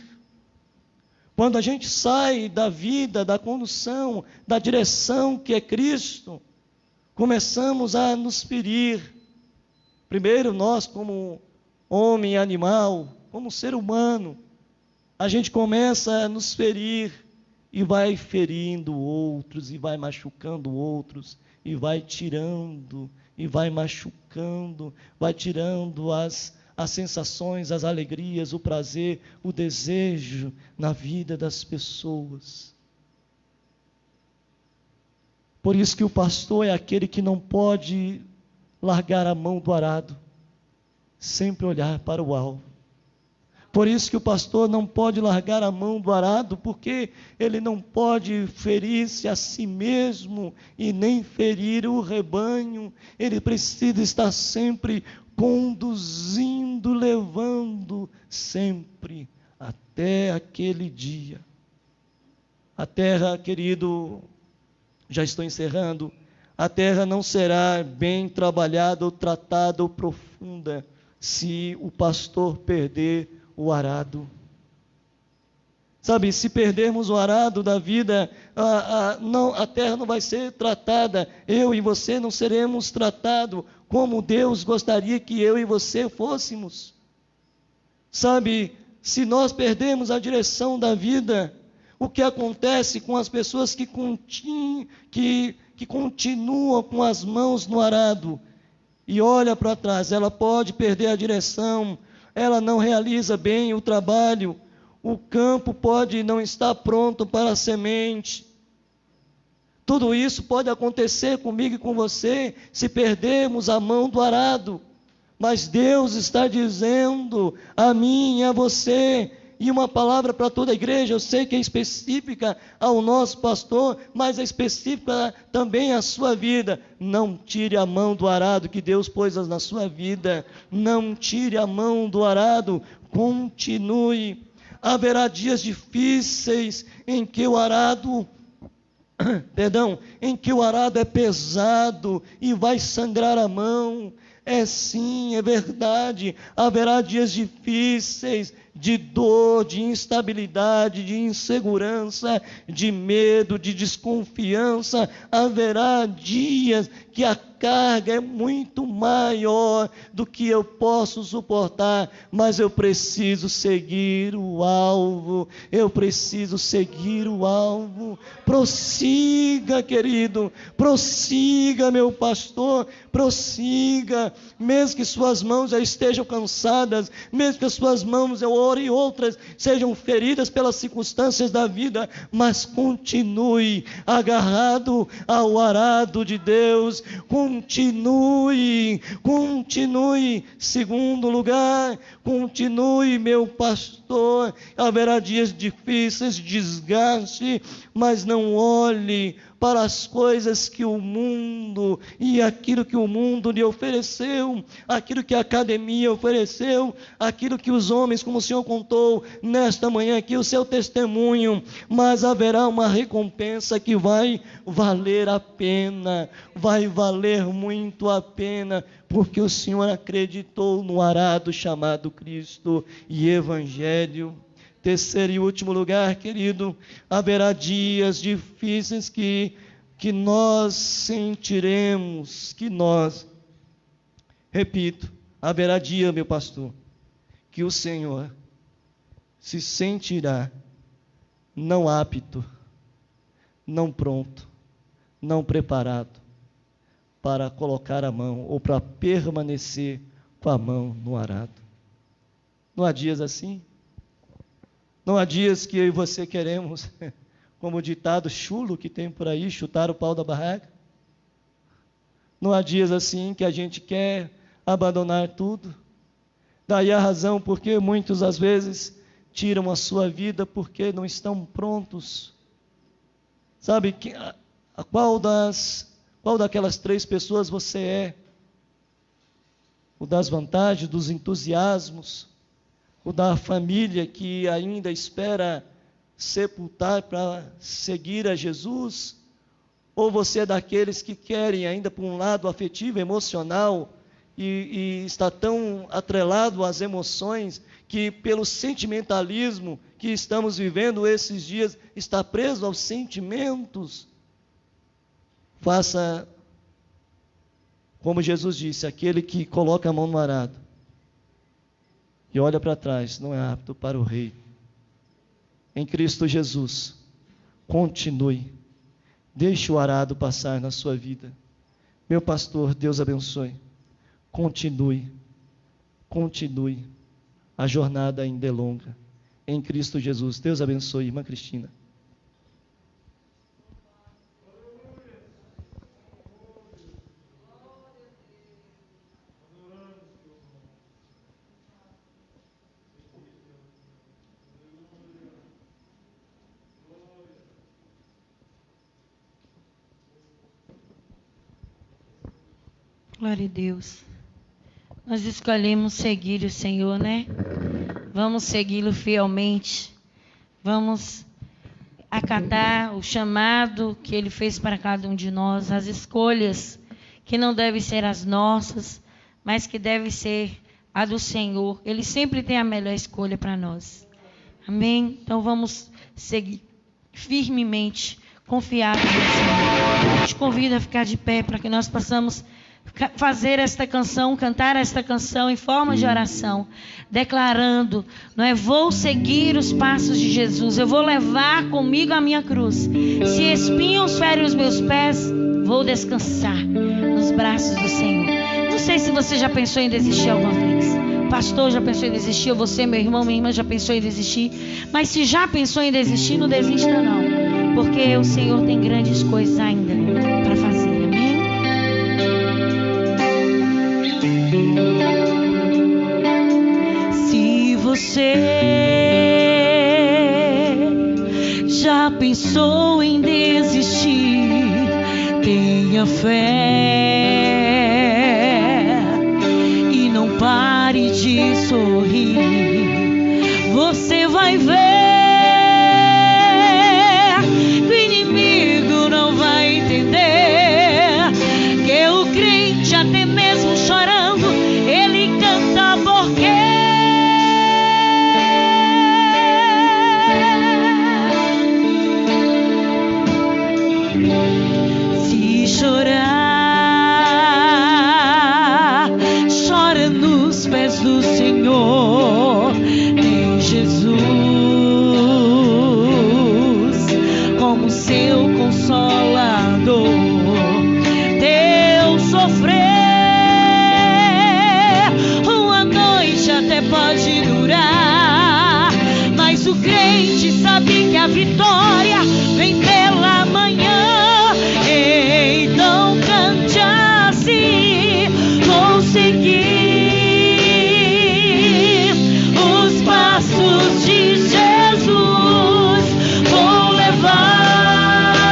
Quando a gente sai da vida, da condução, da direção que é Cristo, começamos a nos ferir. Primeiro nós, como homem e animal, como ser humano, a gente começa a nos ferir e vai ferindo outros, e vai machucando outros, e vai tirando, e vai machucando, vai tirando as sensações, as alegrias, o prazer, o desejo na vida das pessoas. Por isso que o pastor é aquele que não pode largar a mão do arado, sempre olhar para o alvo. Por isso que o pastor não pode largar a mão do arado, porque ele não pode ferir-se a si mesmo e nem ferir o rebanho. Ele precisa estar sempre conduzindo, levando sempre até aquele dia. A terra, querido, já estou encerrando, a terra não será bem trabalhada ou tratada ou profunda se o pastor perder o arado. Sabe, se perdermos o arado da vida, a terra não vai ser tratada, eu e você não seremos tratados como Deus gostaria que eu e você fôssemos. Sabe, se nós perdemos a direção da vida, o que acontece com as pessoas que continuam com as mãos no arado e olha para trás? Ela pode perder a direção, ela não realiza bem o trabalho, o campo pode não estar pronto para a semente. Tudo isso pode acontecer comigo e com você se perdermos a mão do arado. Mas Deus está dizendo a mim e a você, e uma palavra para toda a igreja, eu sei que é específica ao nosso pastor, mas é específica também à sua vida. Não tire a mão do arado que Deus pôs na sua vida. Não tire a mão do arado, continue. Haverá dias difíceis em que o arado é pesado e vai sangrar a mão. É sim, é verdade. Haverá dias difíceis de dor, de instabilidade, de insegurança, de medo, de desconfiança. Haverá dias que a carga é muito maior do que eu posso suportar, mas eu preciso seguir o alvo. Eu preciso seguir o alvo. Prossiga, querido, prossiga, meu pastor, prossiga, mesmo que suas mãos já estejam cansadas, mesmo que as suas mãos, e outras sejam feridas pelas circunstâncias da vida, mas continue agarrado ao arado de Deus. Continue. Segundo lugar, continue, meu pastor. Haverá dias difíceis, desgaste, mas não olhe para as coisas que o mundo e aquilo que o mundo lhe ofereceu, aquilo que a academia ofereceu, aquilo que os homens, como o Senhor contou nesta manhã aqui, o seu testemunho, mas haverá uma recompensa que vai valer a pena, vai valer muito a pena, porque o Senhor acreditou no arado chamado Cristo e Evangelho. Terceiro e último lugar, querido, haverá dias difíceis que nós sentiremos, haverá dia, meu pastor, que o Senhor se sentirá não apto, não pronto, não preparado para colocar a mão ou para permanecer com a mão no arado. Não há dias assim? Não há dias que eu e você queremos, como o ditado chulo que tem por aí, chutar o pau da barraca? Não há dias assim que a gente quer abandonar tudo? Daí a razão porque muitos às vezes tiram a sua vida porque não estão prontos. Sabe qual daquelas 3 pessoas você é? O das vantagens, dos entusiasmos, o da família que ainda espera sepultar para seguir a Jesus? Ou você é daqueles que querem ainda por um lado afetivo, emocional, e está tão atrelado às emoções que pelo sentimentalismo que estamos vivendo esses dias, está preso aos sentimentos? Faça como Jesus disse: aquele que coloca a mão no arado e olha para trás não é apto para o rei. Em Cristo Jesus, continue, deixe o arado passar na sua vida. Meu pastor, Deus abençoe. Continue, a jornada ainda é longa. Em Cristo Jesus, Deus abençoe, irmã Cristina. Glória a Deus. Nós escolhemos seguir o Senhor, né? Vamos segui-lo fielmente. Vamos acatar o chamado que Ele fez para cada um de nós, as escolhas que não devem ser as nossas, mas que devem ser a do Senhor. Ele sempre tem a melhor escolha para nós. Amém? Então vamos seguir firmemente, confiados no Senhor. Eu te convido a ficar de pé para que nós possamos fazer esta canção, cantar esta canção em forma de oração, declarando, não é, vou seguir os passos de Jesus, eu vou levar comigo a minha cruz, se espinhos ferem os meus pés, vou descansar nos braços do Senhor. Não sei se você já pensou em desistir alguma vez, o pastor já pensou em desistir, ou você, meu irmão, minha irmã, já pensou em desistir, mas se já pensou em desistir, não desista não, porque o Senhor tem grandes coisas ainda para fazer. Se você já pensou em desistir, tenha fé e não pare de sorrir. Você vai ver que o inimigo não vai entender que o crente, até mesmo chorando, ele canta porque se chorar, chora nos pés do Senhor. Tem Jesus como seu consolador. Teu sofrer uma noite até pode durar, mas o crente sabe que a vitória vem pela manhã. Então cante assim: vou seguir os passos de Jesus, vou levar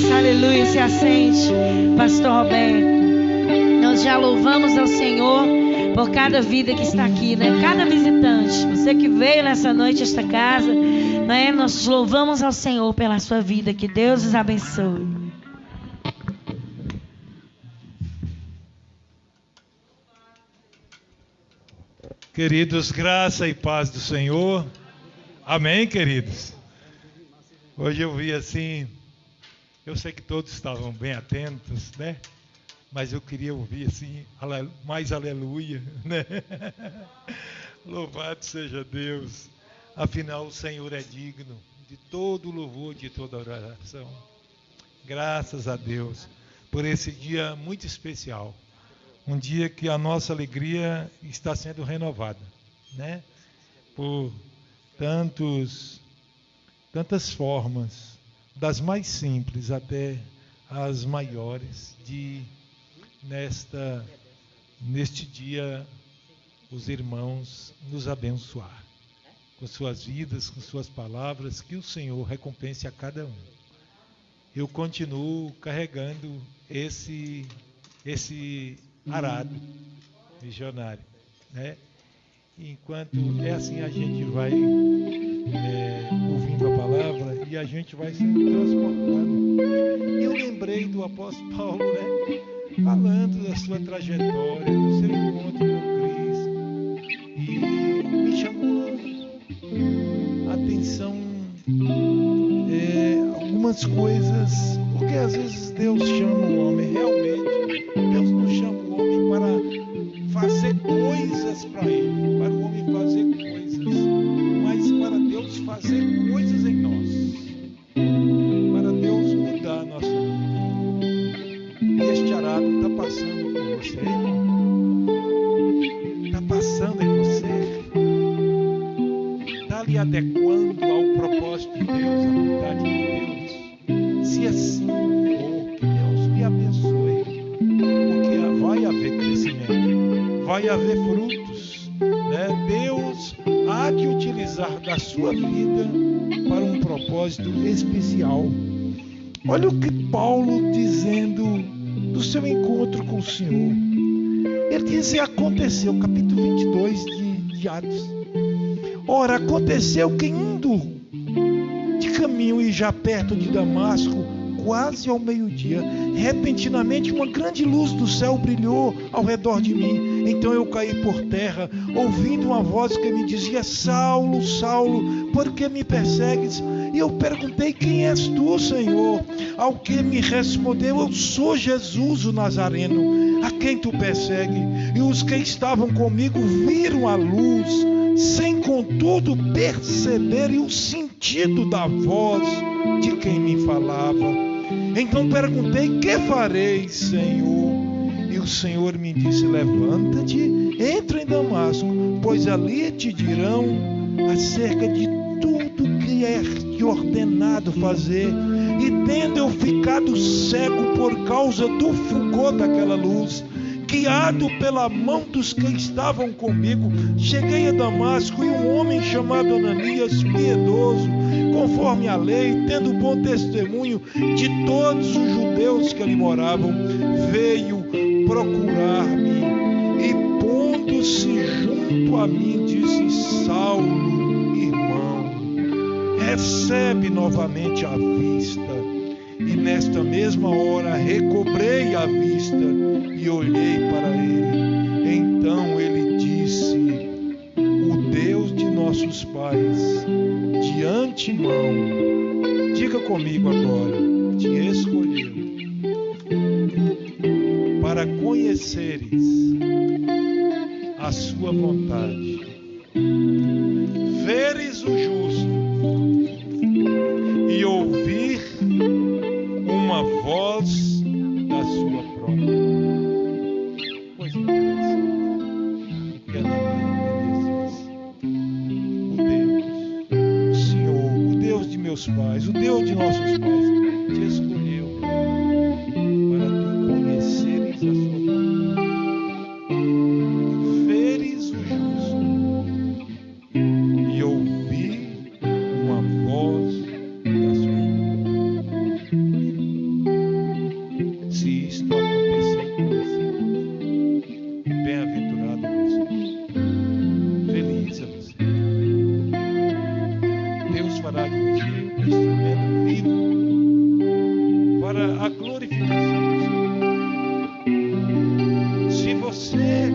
Isso, aleluia, se assente, Pastor Roberto. Nós já louvamos ao Senhor por cada vida que está aqui, né? Cada visitante, você que veio nessa noite a esta casa, né? Nós louvamos ao Senhor pela sua vida, que Deus os abençoe. Queridos, graça e paz do Senhor. Amém, queridos? Hoje eu vi assim, eu sei que todos estavam bem atentos, né? Mas eu queria ouvir assim, mais aleluia, né? Louvado seja Deus. Afinal, o Senhor é digno de todo louvor, de toda oração. Graças a Deus por esse dia muito especial. Um dia que a nossa alegria está sendo renovada, né? Por tantas formas, das mais simples até as maiores, de neste dia os irmãos nos abençoar com suas vidas, com suas palavras, que o Senhor recompense a cada um. Eu continuo carregando esse arado missionário, né? Enquanto é assim, a gente vai ouvindo a palavra e a gente vai sendo transportado. Eu lembrei do apóstolo Paulo, né? Falando da sua trajetória, do seu encontro com Cristo, e me chamou a atenção algumas coisas, porque às vezes Deus chama o homem, realmente Deus não chama o homem para fazer coisas para ele, para o homem fazer coisas, mas para Deus fazer coisas em nós, para Deus mudar a nossa vida. E este arado está passando por você, está passando em você, está lhe adequando ao propósito de Deus, à vontade de Deus. Se assim for, que Deus lhe abençoe, porque vai haver crescimento, vai haver frutos, né? Deus há de utilizar da sua vida para um propósito especial. Olha o que Paulo dizendo do seu encontro com o Senhor. Ele diz: aconteceu, capítulo 22 de Atos. Ora, aconteceu que indo de caminho e já perto de Damasco, quase ao meio-dia, repentinamente uma grande luz do céu brilhou ao redor de mim. Então eu caí por terra, ouvindo uma voz que me dizia: Saulo, Saulo, por que me persegues? E eu perguntei: quem és tu, Senhor? Ao que me respondeu: eu sou Jesus o Nazareno, a quem tu persegue. E os que estavam comigo viram a luz, sem contudo perceberem o sentido da voz de quem me falava. Então perguntei: que farei, Senhor? E o Senhor me disse: levanta-te, entra em Damasco, pois ali te dirão acerca de tudo que é te ordenado fazer. E tendo eu ficado cego por causa do fulgor daquela luz, guiado pela mão dos que estavam comigo, cheguei a Damasco, e um homem chamado Ananias, piedoso, conforme a lei, tendo bom testemunho de todos os judeus que ali moravam, veio procurar-me e, pondo-se junto a mim, disse: Saulo, irmão, recebe novamente a vista. E nesta mesma hora recobrei a vista e olhei para ele. Então ele disse: o Deus de nossos pais, de antemão, diga comigo agora, te escolheu para conheceres a sua vontade, veres o justo e ouvir uma voz da sua própria. Coisa interessante. Que ela o Deus, o Senhor, o Deus de meus pais, o Deus de nossos pais, te escolheu para conheceres a sua vontade, veres o justo e ouvir uma voz da sua vontade. a glorificação do Senhor. Se você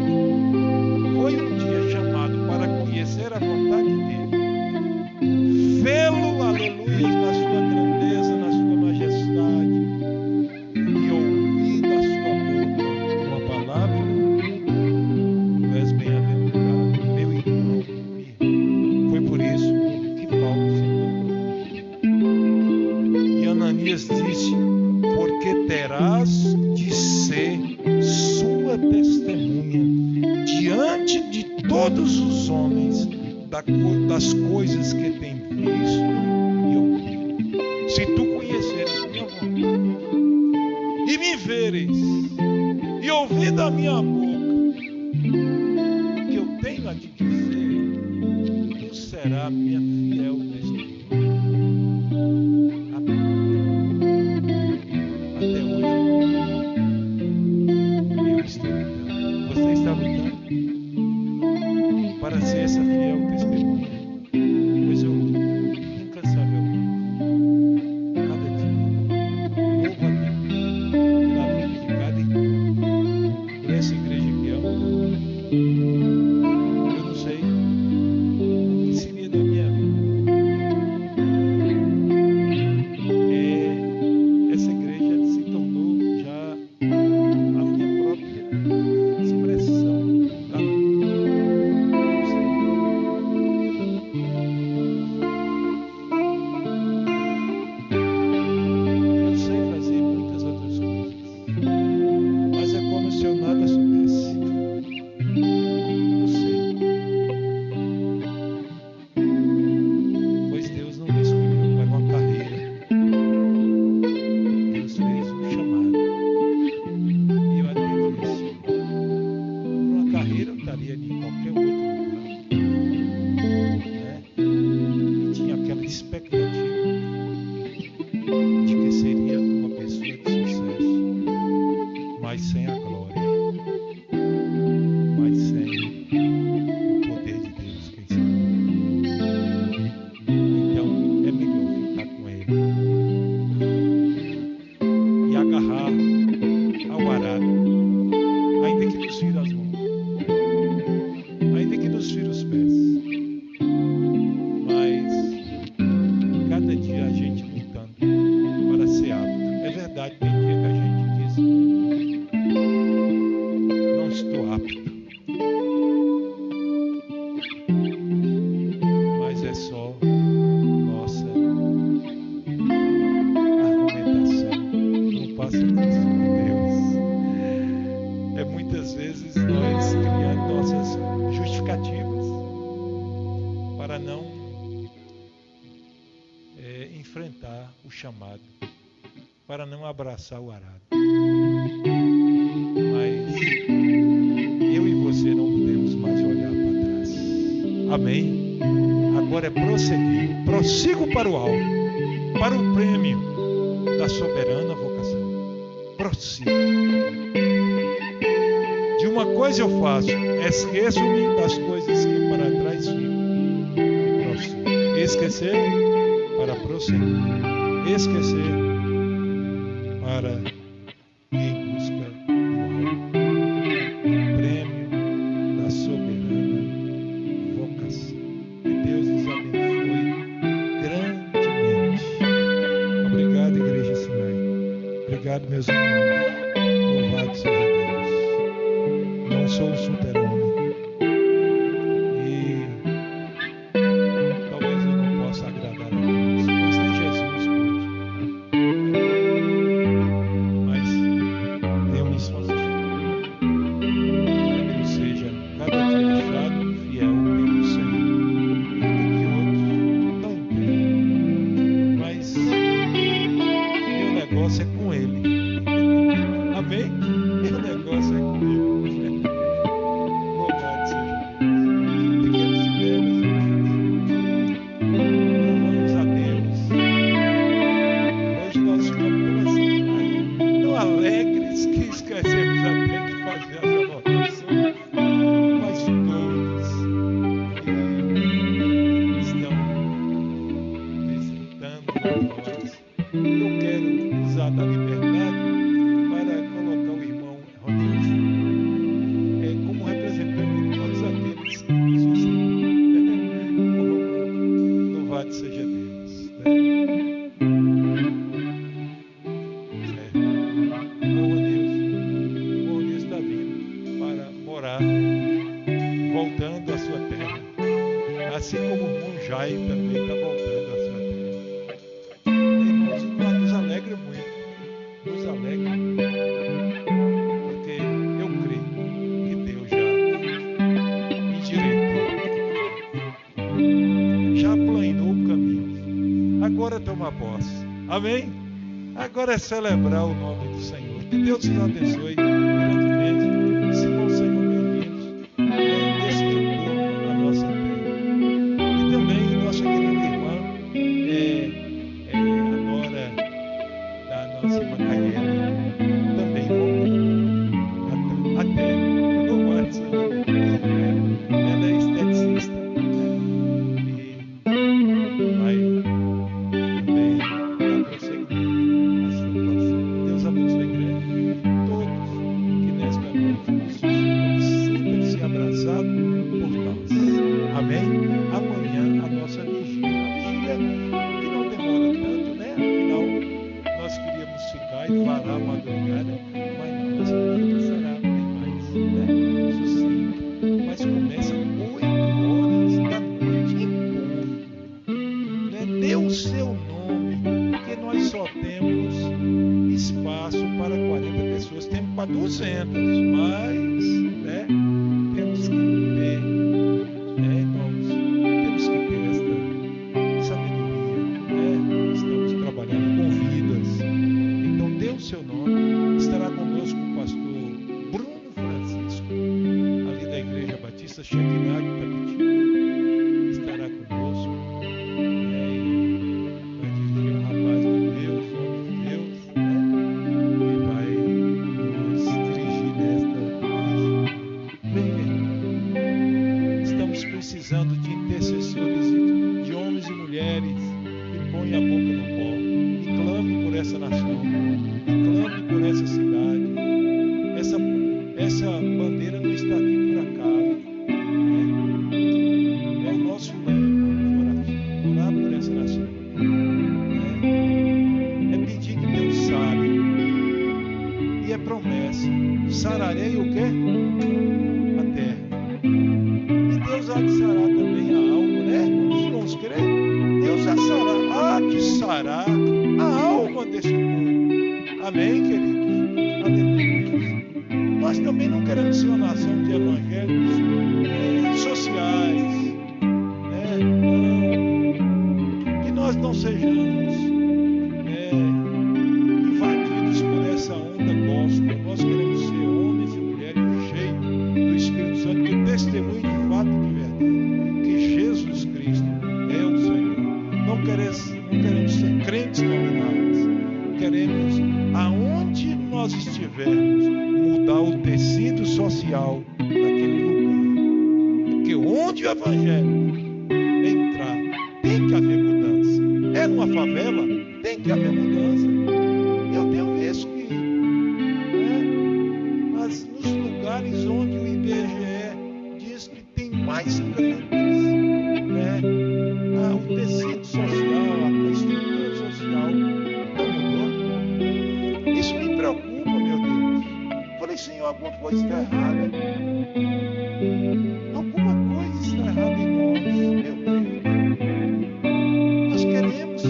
foi um dia chamado para conhecer a vontade dele, vê-lo, aleluia, na sua grandeza, na sua majestade, e ouvir da sua boca uma palavra, tu és bem-aventurado, meu irmão. Foi por isso que Paulo se tornou. E Ananias disse: porque terás de ser sua testemunha diante de todos os homens das coisas que tem visto e ouvido. Se tu conheceres minha vontade e me veres e ouvir da minha boca o que eu tenho a te dizer, tu serás minha fiel testemunha. Amém. Até hoje eu estou lutando. Você está lutando para ser essa fiel testemunha? Pois eu incansavelmente, cada dia, louvo a Deus pela vida de cada irmão, por essa igreja que amo. Eu não sei o que seria da minha vida. Essa igreja se tornou já a minha própria expressão da vida. Não sei. Eu sei fazer muitas outras coisas, mas é como se eu nada soubesse. Eu sei. Pois Deus não me escolheu para uma carreira. Deus fez um chamado. E eu atendi esse. Por uma carreira eu estaria em qualquer outro lugar, né? E tinha aquela expectativa de que seria uma pessoa de sucesso, mas sem a glória, mas sem o poder de Deus, quem sabe. Então é melhor ficar com Ele e agarrar ao arado, ainda que nos fira as mãos, ainda que nos fira os pés, mas cada dia a gente lutando para ser apto. É verdade, tem dia que a gente diz: não estou apto, mas é só nossa argumentação, não passa disso com Deus. É muitas vezes nós criando nossas justificativas para não enfrentar o chamado, para não abraçar o arado. Mas eu e você não podemos mais olhar para trás. Amém? Agora é prosseguir. Prossigo para o alto, para o prêmio da soberana vocação. Prossigo. De uma coisa eu faço: esqueço-me das coisas que para trás ficam e prossigo. Esquecer para prosseguir. Esquecer para ir em busca do alto, prêmio da soberana vocação. Que Deus nos abençoe grandemente. Obrigado, Igreja Sinai. Obrigado, meus irmãos. Louvado seja Deus. Não sou um super-homem. E talvez eu não possa agradar a Deus, pois nem Jesus pôde. Mas Deus nos ajude para que eu seja cada dia achado fiel pelo Senhor. Ainda que outros não entendam, mas meu negócio é com Ele. Amém? Meu negócio é com Ele. Louvado seja Deus. Pequenos e belos, louvamos a Deus. Hoje nós ficamos tão alegres que esquecemos até de fazer as anotações. Mas todos que estão visitando nós, eu quero usar da liberdade para colocar o irmão Ronilson como representante de todos aqueles que nos visitam. Louvado seja Deus. Né? O Ronilson está vindo para morar, voltando à sua terra. Assim como o irmão Jai também está voltando à sua terra. Irmãos, nos alegra muito. Nos alegra muito. Porque eu creio que Deus já endireitou, já planeou o caminho. Agora toma posse. Amém? Agora é celebrar o nome do Senhor. Que Deus nos abençoe grandemente. Se não sejam bem-vindos nesse retorno à nossa terra. E também nossa querida irmã, a nora da nossa irmã Caiela, também voltou até no WhatsApp. Ela é esteticista, e vai também dar prosseguimento à sua atuação. Deus abençoe grande todos que nesta noite nos sintam-se abraçados por nós. Amém? Amanhã a nossa vigília. A vigília que não demora tanto, né? Afinal, nós queríamos ficar e varar a madrugada, mas não, nossa vigília será bem mais, né? Sucinta. Mas começa 8 horas da noite em ponto. Né? Dê o seu nome, porque nós só temos espaço para 40 pessoas, temos para 200, mas, né? Temos que ter, irmãos, temos que ter esta sabedoria, né? Estamos trabalhando com vidas. Então, dê o seu nome. Estará conosco o pastor Bruno Francisco, ali da Igreja Batista Shekinah de Tapetiba. Estará conosco. Vai dirigir um rapaz de Deus, homem de Deus, né? E vai nos dirigir nesta vigília. Bem, estamos precisando de intercessores, de homens e mulheres que põem a boca no pó e clame por essa nação, e clame por essa cidade. Essa bandeira não está aqui por acaso. Né? É o nosso lema de oração, orar por essa nação. Né? É pedir que Deus sare. E é promessa. Sararei o quê? A terra. E Deus há de sarar também a alma, né? Os irmãos creem? Deus há de sarar a alma desse povo. Amém, queridos? Aleluia. Nós também não queremos ser uma nação de evangélicos sociais, né? Não. Que nós não sejamos invadidos por essa onda gospel. Nós queremos ser homens e mulheres cheios do Espírito Santo, que testemunhem de fato e de verdade que Jesus Cristo é o Senhor. Não queremos ser crentes nominais. Queremos, aonde nós estivermos, mudar o tecido social daquele lugar. Porque onde o Evangelho entrar, tem que haver mudança. É numa favela, tem que haver mudança. Eu tenho visto que nos lugares onde o IBGE diz que tem mais crentes, né? O tecido social, a estrutura social não mudou. Isso me preocupa, meu Deus. Falei, Senhor, alguma coisa está errada. Alguma coisa está errada em nós, meu Deus. Nós queremos,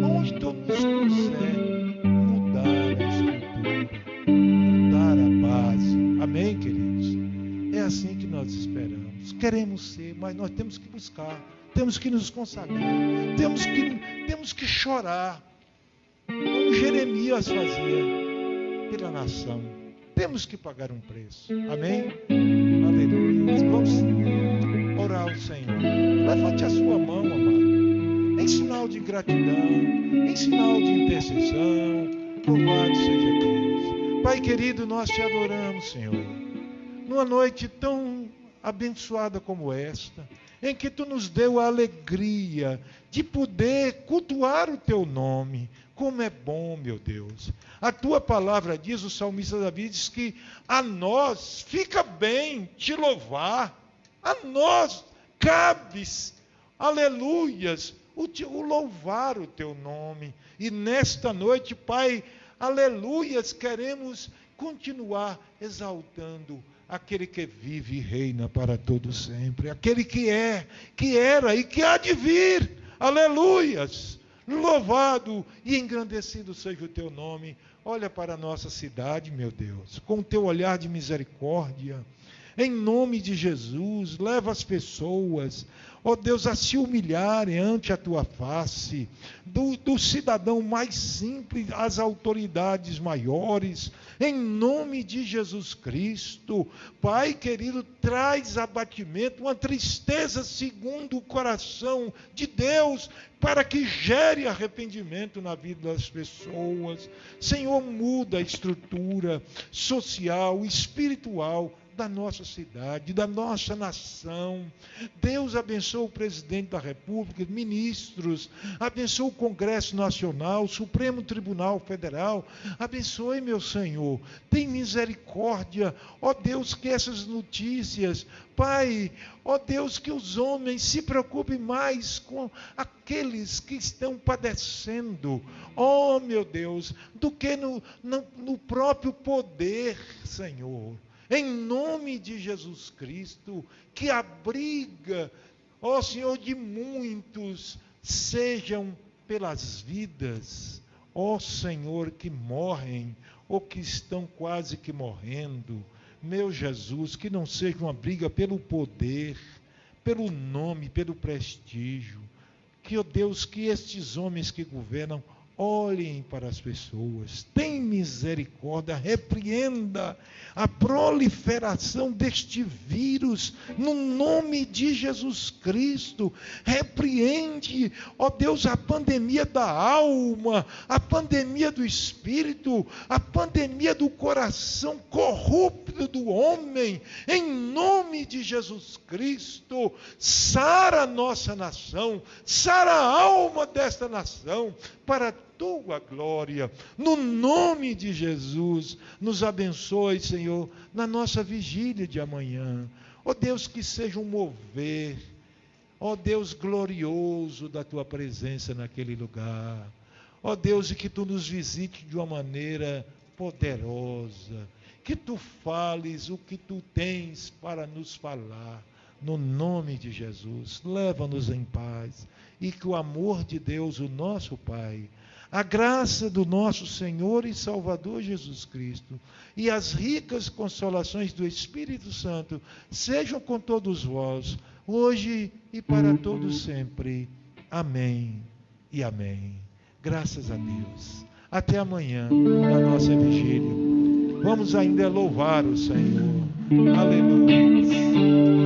onde tu nos consegue, mudar a estrutura, mudar a base. Amém, queridos? É assim que nós esperamos. Queremos ser, mas nós temos que buscar, temos que nos consagrar, temos que chorar, como Jeremias fazia pela nação. Temos que pagar um preço. Amém? Aleluia. Vamos orar ao Senhor. Levante a sua mão, amado, em sinal de gratidão, em sinal de intercessão. Louvado seja Deus. Pai querido, nós te adoramos, Senhor. Numa noite tão abençoada como esta, em que Tu nos deu a alegria de poder cultuar o Teu nome. Como é bom, meu Deus. A Tua palavra diz, o salmista Davi diz que a nós fica bem Te louvar. A nós cabe, aleluias, o louvar o Teu nome. E nesta noite, Pai, aleluias, queremos continuar exaltando aquele que vive e reina para todo sempre, aquele que é, que era e que há de vir, aleluias, louvado e engrandecido seja o Teu nome. Olha para a nossa cidade, meu Deus, com o Teu olhar de misericórdia, em nome de Jesus, leva as pessoas, ó Deus, a se humilharem ante a Tua face, do cidadão mais simples às autoridades maiores, em nome de Jesus Cristo. Pai querido, traz abatimento, uma tristeza segundo o coração de Deus, para que gere arrependimento na vida das pessoas. Senhor, muda a estrutura social, espiritual da nossa cidade, da nossa nação. Deus abençoa o presidente da República, ministros, abençoa o Congresso Nacional, o Supremo Tribunal Federal. Abençoe, meu Senhor, tem misericórdia, ó Deus, que essas notícias, Pai, ó Deus, que os homens se preocupem mais com aqueles que estão padecendo, ó meu Deus, do que no próprio poder, Senhor. Em nome de Jesus Cristo, que abriga, ó Senhor, de muitos, sejam pelas vidas, ó Senhor, que morrem, ou que estão quase que morrendo. Meu Jesus, que não seja uma briga pelo poder, pelo nome, pelo prestígio. Que, ó Deus, que estes homens que governam olhem para as pessoas, tem misericórdia, repreenda a proliferação deste vírus, no nome de Jesus Cristo. Repreende, ó Deus, a pandemia da alma, a pandemia do espírito, a pandemia do coração corrupto do homem, em nome de Jesus Cristo. Sara a nossa nação, sara a alma desta nação, para a Tua glória, no nome de Jesus. Nos abençoe, Senhor, na nossa vigília de amanhã. Ó Deus, que seja um mover, ó Deus glorioso da Tua presença naquele lugar. Ó Deus, e que Tu nos visite de uma maneira poderosa, que Tu fales o que Tu tens para nos falar, no nome de Jesus. Leva-nos em paz, e que o amor de Deus, o nosso Pai, a graça do nosso Senhor e Salvador Jesus Cristo e as ricas consolações do Espírito Santo sejam com todos vós, hoje e para todos sempre. Amém e amém. Graças a Deus. Até amanhã, na nossa vigília. Vamos ainda louvar o Senhor. Aleluia.